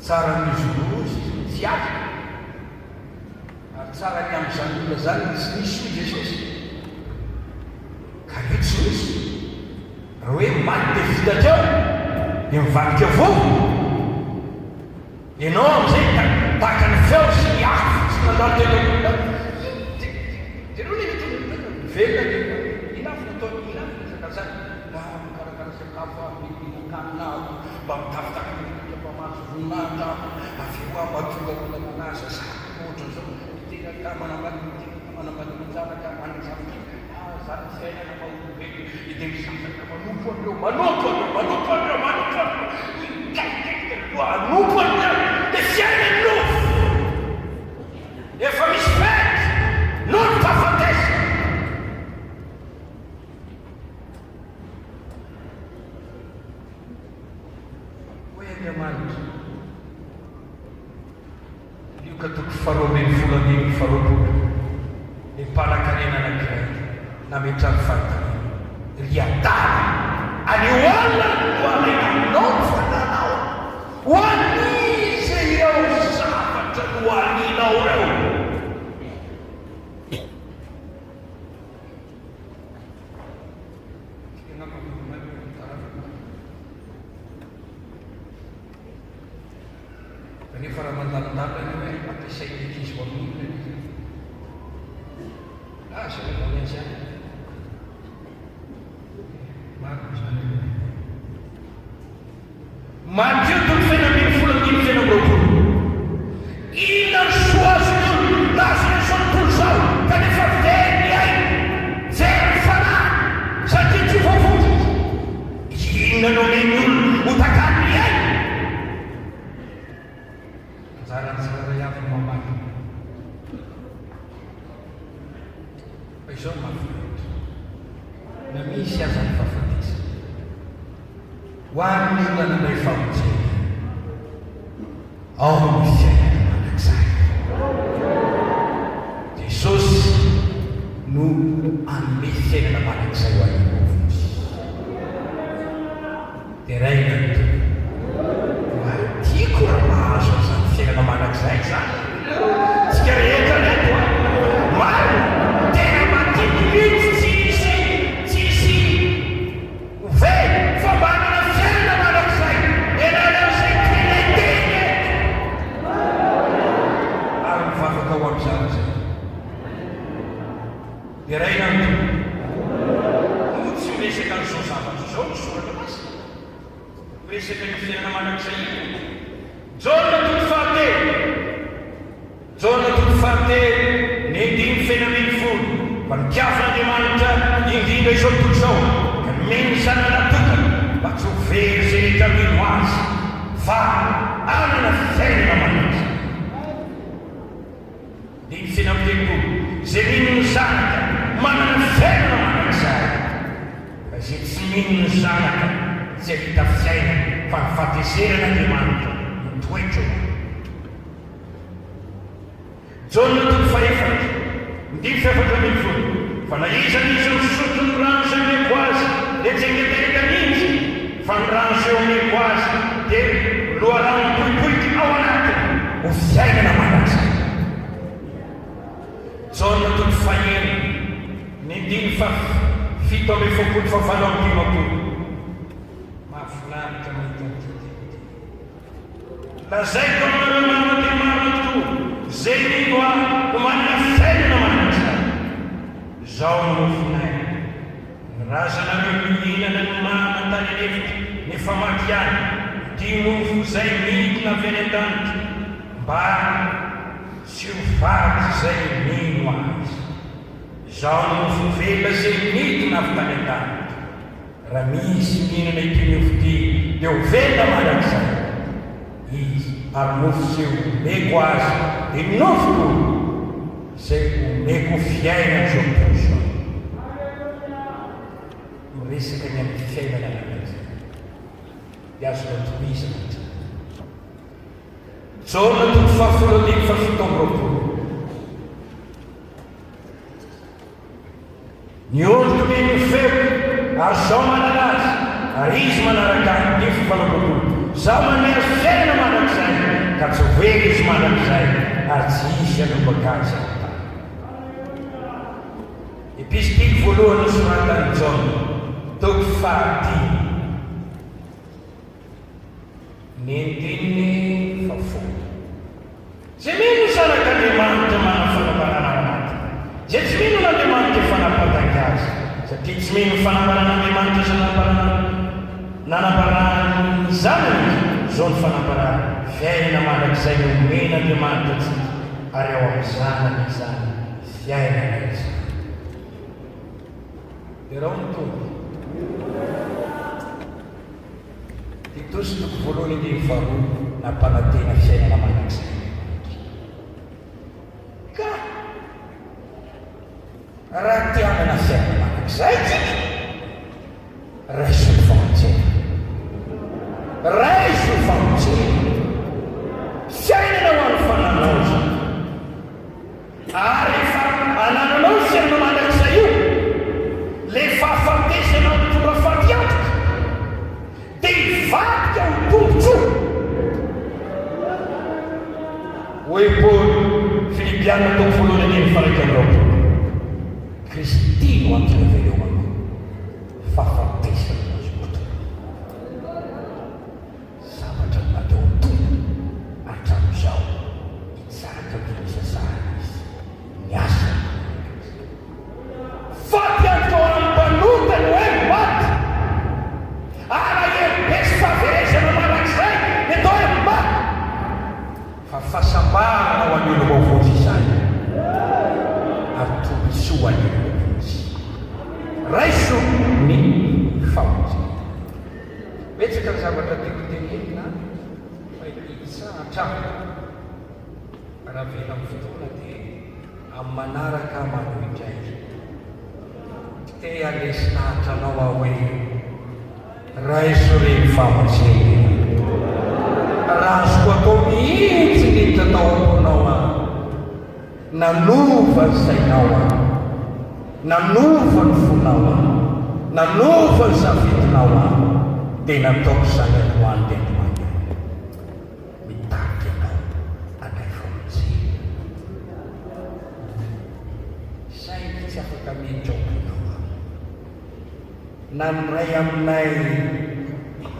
tsara mizolozy tsy azy ary tsara ny amin'izany olona zany tsy nisy hoy Jesosy ka io tsy misy raha hoe maty dia vitatreo dia mivadika avao ianao amin'izay tahaka ny feo sy ny afo tsy nandalo teolona tero le velona ina afo natao ina afo resaka zany mikarakara sakafo mihinan-kanina mba mitafitafy mpamaso voninahitra aveo mba tonga olona manaza zany ohatra zao tena manambadimanjanaka anazavy zany fiainana maolombelo dia misasaka manompo an'ireo manompo an'ireo anompo an'ireo dia fiaina ny nofo efa misy fety noho ny tafatesa hoe Andriamanitra io ka toko faharoambin'ny folo ambin'ny faharoapolo ny mpanan-karena anankiray nametrany fanontaniana ry adala anio alina no alainao ny fananao ho an'izy ireo zavatra no alinao reo kanefa raha mandalandala io hoe ampiasainy ankizy ho amin'olona aza manao azy any Mateo toko fenambin'ny folo ambin'ny feno amby roapolo ina ny soa azony lazony zao tontolo zao kanefa very ainy very fanahy satria tsy voavoky inona no omeny olona ho takan'ny ainy anjarany tsiraray avy mamaky fa izao mahafinaritra na misy aza ny fahafatesa ho amin'ny olona nanay famonjena ao ny fiainana manak'izay Jesosy no anome fiainana manak'izay ho any movony dia raina ny toy tiako raha mahazo an'izany fiainana manak'izay zany tsika rehetra reto maro tena matiny mihitsy tsisy ve fambanana fiainana manak'izay enanao zay tianaiteny ary mivavaka ho amin'izany zay dia raina ny toy tsy miresaka n'izao zavatra zao ny soratra masina miresaka ny fiainana manak'izay Jona toko fahatelo ny andimy feno ambin'ny folo fa nikiavan'Andriamanitra indrindra izao tontolo izao ka nomeny ny zanany natokana mba tsy ho very zay rehetra mino azy fa anana fiainana manak'izay dimy feno amby telopolo zay mino ny zanaka manana fiainana manak'izay fa zay tsy mino ny zanaka tsy ahita fiainana fa ny fahateseran'Andriamanitra toetra Jona toko faefatra ndimy fiefatra ambin'ny folo fa na iza n'izy misotro ny rano zay omeko azy dia tsy engeteraka nintsy fa ny rano zay omeko azy dia loharano mipoipoiky ao anatiny ho fiainana manak'izay Jona toko fahaenina ny dimy fito amby efapolo fa valo amby dimapolo mahafinaritra mahita lazaiko aminareo manana marina tokoa zay mino ho manana fiainana manak'izay zao no nofinay ny razanareo mihinana ny mana tany anefitra ny famaky any ty nofo zay midina avy any an-danitra mba tsy ho vaky zay mino azy zao no nofo vela zay midina avy tany an-danitra raha misy mihinana ity nofo ty dia ho vela manak'izay izy ary nofo zay omeko azy dia nofo zay omeko fiainana zao tontolo miresaka ny amin'ny fiainana manak'izay dia azonao tohizana Jona toko fahafolo ambin'ny fafito amby roapolo ny olo meny feko ary zao manana azy ary izy manaraka ny fifalambolo zaho manera fiainana manak'izay manak'izay ka tsy hoeny izy manak'izay ary tsy isy anobakazy am'tany. Episitiky voalohany soratany Jaona toko 5 ny 1:10. Tsy mino sanak'Andriamanitra manao fanambarana anaty. Zay tsy mino n'Andriamanitra fanapataka azy. Satria tsy mino fanambaran'Andriamanitra sy nanambarany zanany zao ny fanambarana fiainana mandrak'izay nomen'Andriamanitra antsika ary ao amin'ny zanany izany fiainana izany. Ireo ny tombo Titos toko voalohany 2 nampanantena fiainana mandrak'izay. Ka raha tianana fiainana mandrak'izay tsika raiso ny famonjena, raiso ny famonjena fiainana ho an'ny fananaoza ary efa anananao fiainana mandrak'izay io le fahafatesana ny tonga fatiatika dia hivadika ho tombotso hoe Paul Filipiana toko voalohany 1:20. Kristy no antony velomana fahafatesana azy potona zavatra natao tona hatramin'izao hitsaraka minisasahana izy miasa fatianto amin'ny mpanotany hoe maty araherbesy fahaverezana manak'izay netao hoe maty fa fahasambarana ho an'olo vaovotsy izany ary tombontsoa an'olo vaovotsy raiso ny famonjena. Betsaka ny zavatra tiako tenenina fa hitsahatra raha vela amin'ny fotoana dia amin'ny manaraka manohitray te alesinahitra anao aho hoe raiso reny famonjena raha azoko atao mihitsy ny tataokonao a nanova ny sainao a nanova ny fonao a nanova ny safidinao a dia nataoko izany androany dia androany mitady anao anay famonjena saingy tsy afaka mitraokonao a na nyray aminay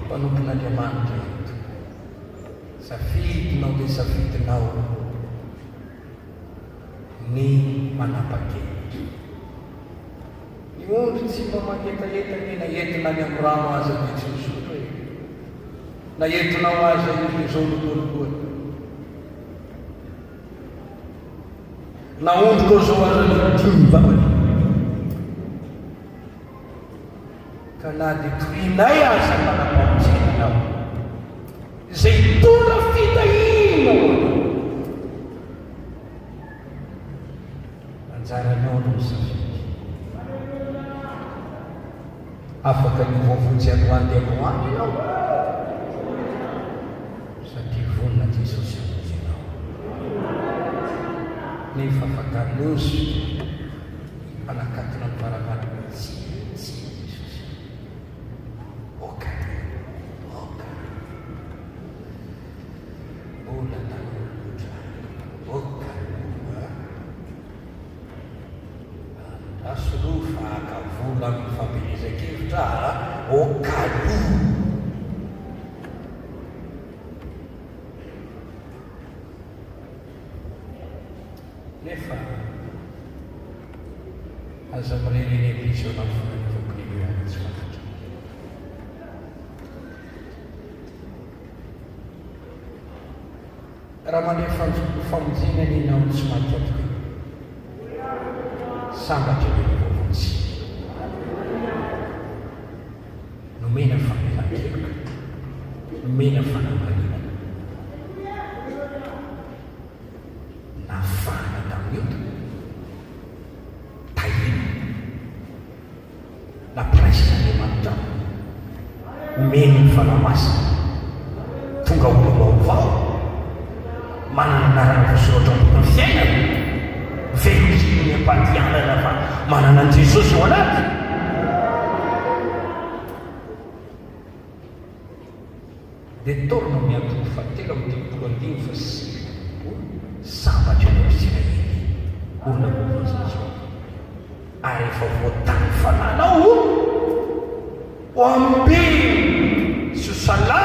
mpanompon'Andriamanitra eto safidinao dia safidinao ny manapa-kevitra ny ondry tsy mba manetaetany na entina any amin'ny rano aza dia tsy misotro e na entinao aza izy zao lokoalokoany na ondry koa zao aza nydimvavany ka na dia toinay aza manapa-monjenanao zay tona fitahinao anjaranao no safidy afaka nivovonjy androany dia androany ianao satria vonina Jesosy amonjenao nefa afaka loso anakatona mivaravara tsy Jesosy oka mbola tanolotra oka asolofa akavola amin'ny fampirizan-kevitra okalo nefa aza mireny episona fonanivokonimirana tsy fantatra raha mandeha famonjena ninao tsy matyatoka sambatra le vaovotsy nomena famelan-keloka nomena fanamarinana nafana tamin'eto tahina napraisyn'Andriamanitra mena ny fanamasina tonga olo vaovao manana narana vosoratra ambony fiainana velosiny ampatianana fa manana an Jesosy ao anaty dia torno miantoko 7 olona koizy ary efa voatany fananao ho ambiny sy sala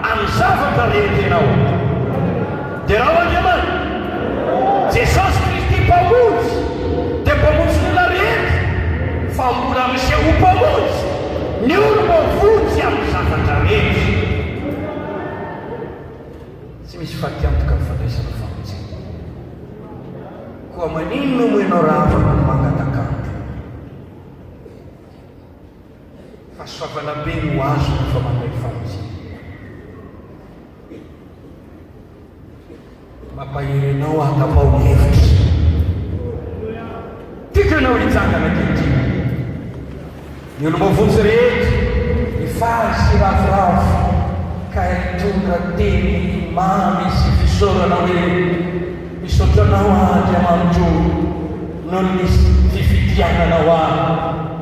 amin'ny zavatra rehetenao dia raha Andriamanitra Jesosy Kristy mpamonjy dia mpamonjy olona rehetra fa mbola amin'izay ho mpamonjy ny olona vonjy amin'ny zavatra rehetra. Tsy misy fatiantoka ny fandraisana famonjena koa maninona moa ianao raha afaka ny mangatakato fa soavana be no azo rehefa mandray famonjena. Mampahery anao atapao hevitra tiako ianao hitsangana kehitriny ny olo mavonjy rehetra ifaly sy ravoravo ka hitondra teny mamy sy fisaorana hoe misaotranao Andriamanitro noho ny fifidiananao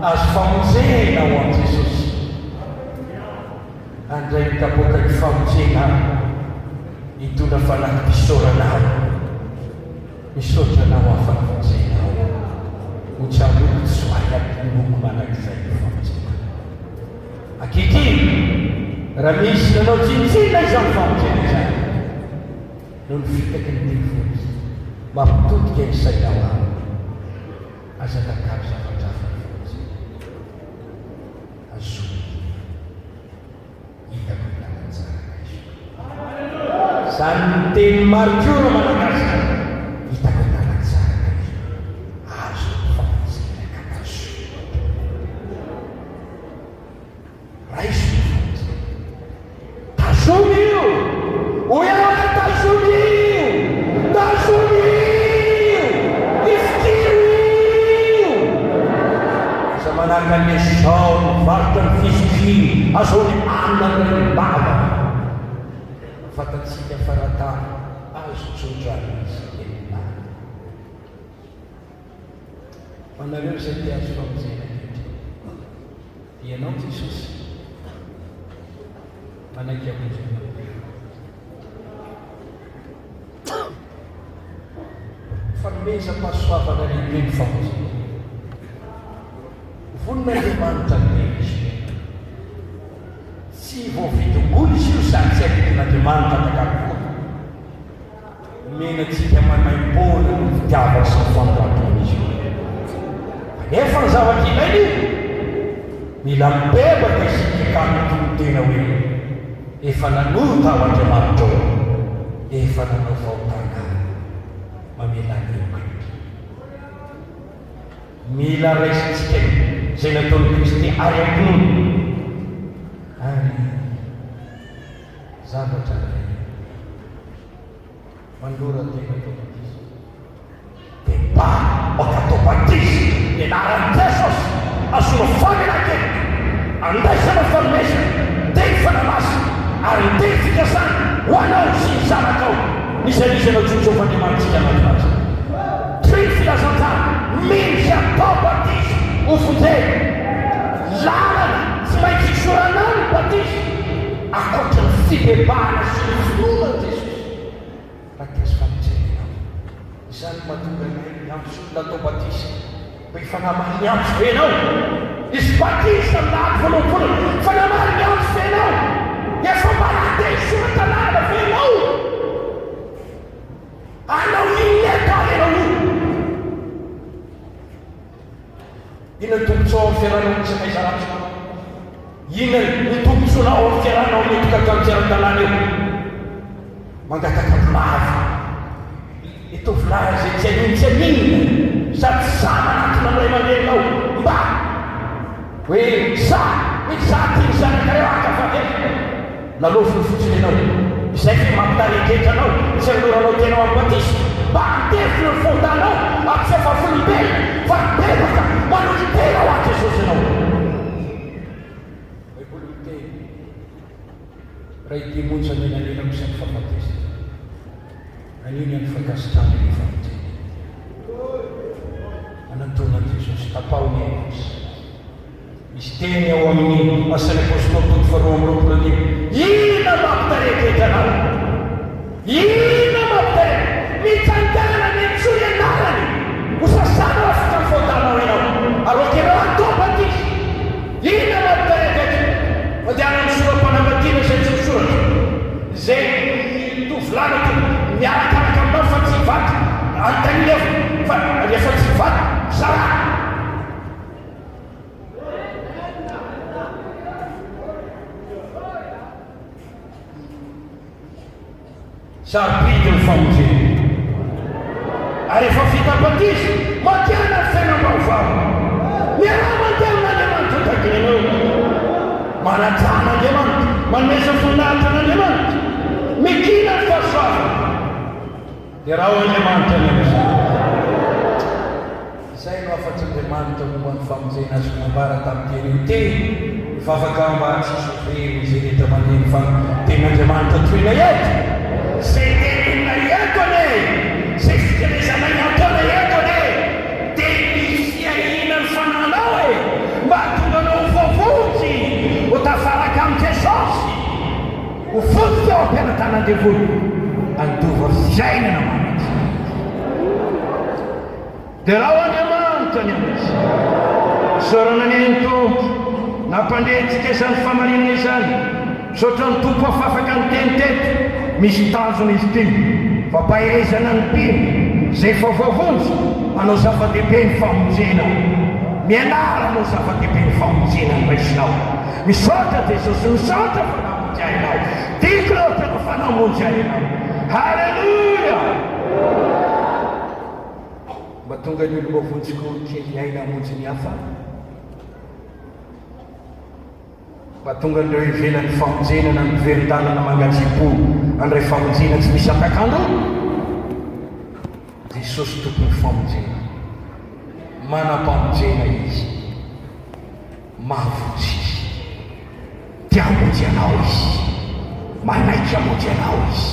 azo famonjena ho an' Jesosy. Andray mitaboaka ny famonjena hitondra fanahy mpisaoranao misaotranao afanafonjenao ho tsaboky tsoay ampiloko manak'izay ny famonjena. Ankehitriny raha misy nanao tsintsina izany famonjena izany noho ny fitaky ny telefony mampitodika ny sainao azakakaro zavadrafa ny famonjena azo hitako hitanantsaraka izy zany teny marikora malagasy hitako hitanantsaraka izy azo famonjena kakazo raiso tasomio oiara tasomio tasomio ifikirio za manaka ny zao mivarotra ny fiziki azony anana ny bava fatatsika faratany azo tsodrany izy enina manareo zay ty azo famonjena ianao Jesosy manaiky amonjena fanomezam-pahasoavana lehibe ny famonjena vonin'Andriamanitra ny izy tsy voavidongolo izy io sady tsy avidin'Andriamanitra takakoa menatsika manaim-bola ny fitiavana sy ny fangatony izy nefa ny zavatra ilainy mila mibebaka isika amin'ny tena hoe efa nanota ao Andriamanitra ao efa nanao vaotana mamelany mila raisitsika zay nataony Kristy ary ambony ary zavatra ray mandora tena tobatisy dia mba okatobatisy ianaran'i Jesosy asolo faminakely andaisana fanomezana teny fanamasa ary teny fikasana ho anao sy ny zanakao nisy anao tsotsofandriamanitsika anazy try filazantany misy atao batisy ho fonjeny lalana tsy maintsy isoranao ny batisy akoatra ny fibebahana sy ny finoana Jesosy rakasy famonjenanao izany mahatonga nay miantso olona atao batisy mba hifanamany miantso venao isy batisy amindahady voaloham-polana fanamany miantso venao efa mbalade isoratanana venao anao ineta enao ina tombotsao amin'ny fiaranao misy maizaratsy ina ny tombotsonao amin'ny fiaranao metoka atramitsaran-dalàna eo mangataka mavo itovolahy zay tsy anintsyanina sady sama anatona amilay mandehanao mba hoe za ty zanakare akafake lalofiny fotsiny anao izay fi mampitariketra anao tsy aloranao tenao amin'ny batisy mba antefiny ny fondanao amitsy efa folombelona fa bebaka manolitena ho aty Jesosy anao baiboly miteny raha itemonja menanena misany fahafatesana aniny any fakasitrana ny famonjena anatona Jesosy tapaony enazy misy teny ao amin'ny asany apôstôly toko faharoa amby roapolo anio ina mampitareketra anao ina mampitare mitsangana ny antsoy anarany tovolahy ty miarakaraka aminao fa tsy vaty antany fa rehefa tsy vaty zara sarobidy ny famonjena ary efa fitabatisa matiana ny fiainam-baovao miaraha mandeha amin'Andriamanitra takenao manatsan'Andriamanitra manomesa voninahitran'Andriamanitra mikina ny fahasoavana dia raha ho Andriamanitra ny amizany izay no afa-tsy Andriamanitra momba ny famonjena azy mambara tamin'ny teny fa afaka mba tsisy oveny izay rehetra maneny fa tenin'Andriamanitra toina eto zay tenina eto ane zay fiterezana ataona eto ane dia misy ahina ny fananao mba tonga anao ho voavotsy ho tafaraka amin'ny Jesosy ho fotsy ao am-pianatanan-devoly andova fiainana manatsy dia raha ho Andriamanitra ny amisy sorana ny ny tompo nampandehitsika izany famarinana izany sotra ny tompo afafaka ny teny teto misy tanjona izy ty fampahirezana ny mpino zay efa voavonjy manao zava-dehibe ny famonjena mianara manao zava-dehibe ny famonjena ny raisinao misaotra Jesosy misaotra fa namonjy ainao tiako loatra fa namonjy ainao halleluia mba tonga ny olo voavonjyko kely aina hamonjy ny hafa mba tonga an'ireo ivelan'ny famonjena na ny verin-dalana mangatsipo an'ray famonjena tsy misy atakandro Jesosy tokony famonjena manam-pamonjena izy mahavotsy izy tia hamonjy anao izy manaiky hamonjy anao izy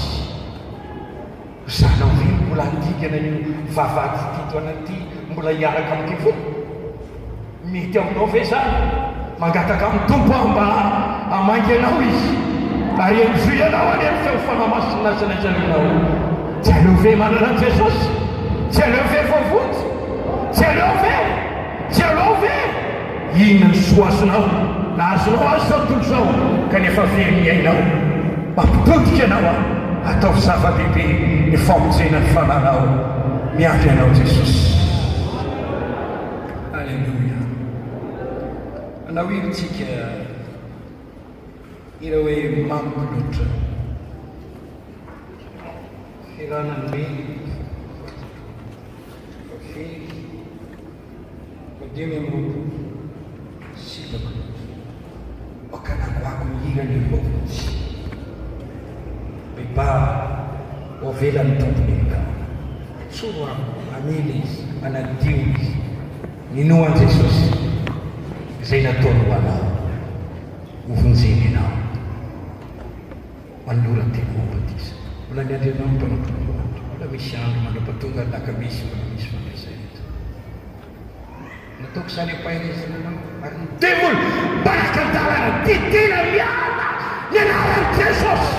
zanao ve mbola andigana io vavady tito anaty mbola hiaraka amin'ny kivo mety aminao ve zany mangataka amin'ny tompo mba hamangy anao izy ary mizoy anao any amin'ny feo fanamasina sanaisananao tsy aleo ve manana Jesosy tsy aleo ve voavotsy tsy aleo ve inona ny soazonao na azonao azy zao tontolo zao kanefa very ainao mampitodika anao atao zava-dehibe ny famonjena ny fananao miandry anao Jesosy alleluia anao iritsika ira hoe mampiloatra firanany meny fafely madimy amropo sitako makanako mihirany lovotsy bebara ovelan'ny tompony ka tsoro amily izy anadio izy ninoan Jesosy izay nataony ho anao hovonjeny anao manolora teny mampatisa mbola ny andrianao mpanampotoandro mbola misy andro mandrapatonga lakamisy mbola misy fampiasay eto nataoko izany ampahirezana anao ary ny devoly baraka dalana titena miala ny anaran'i Jesosy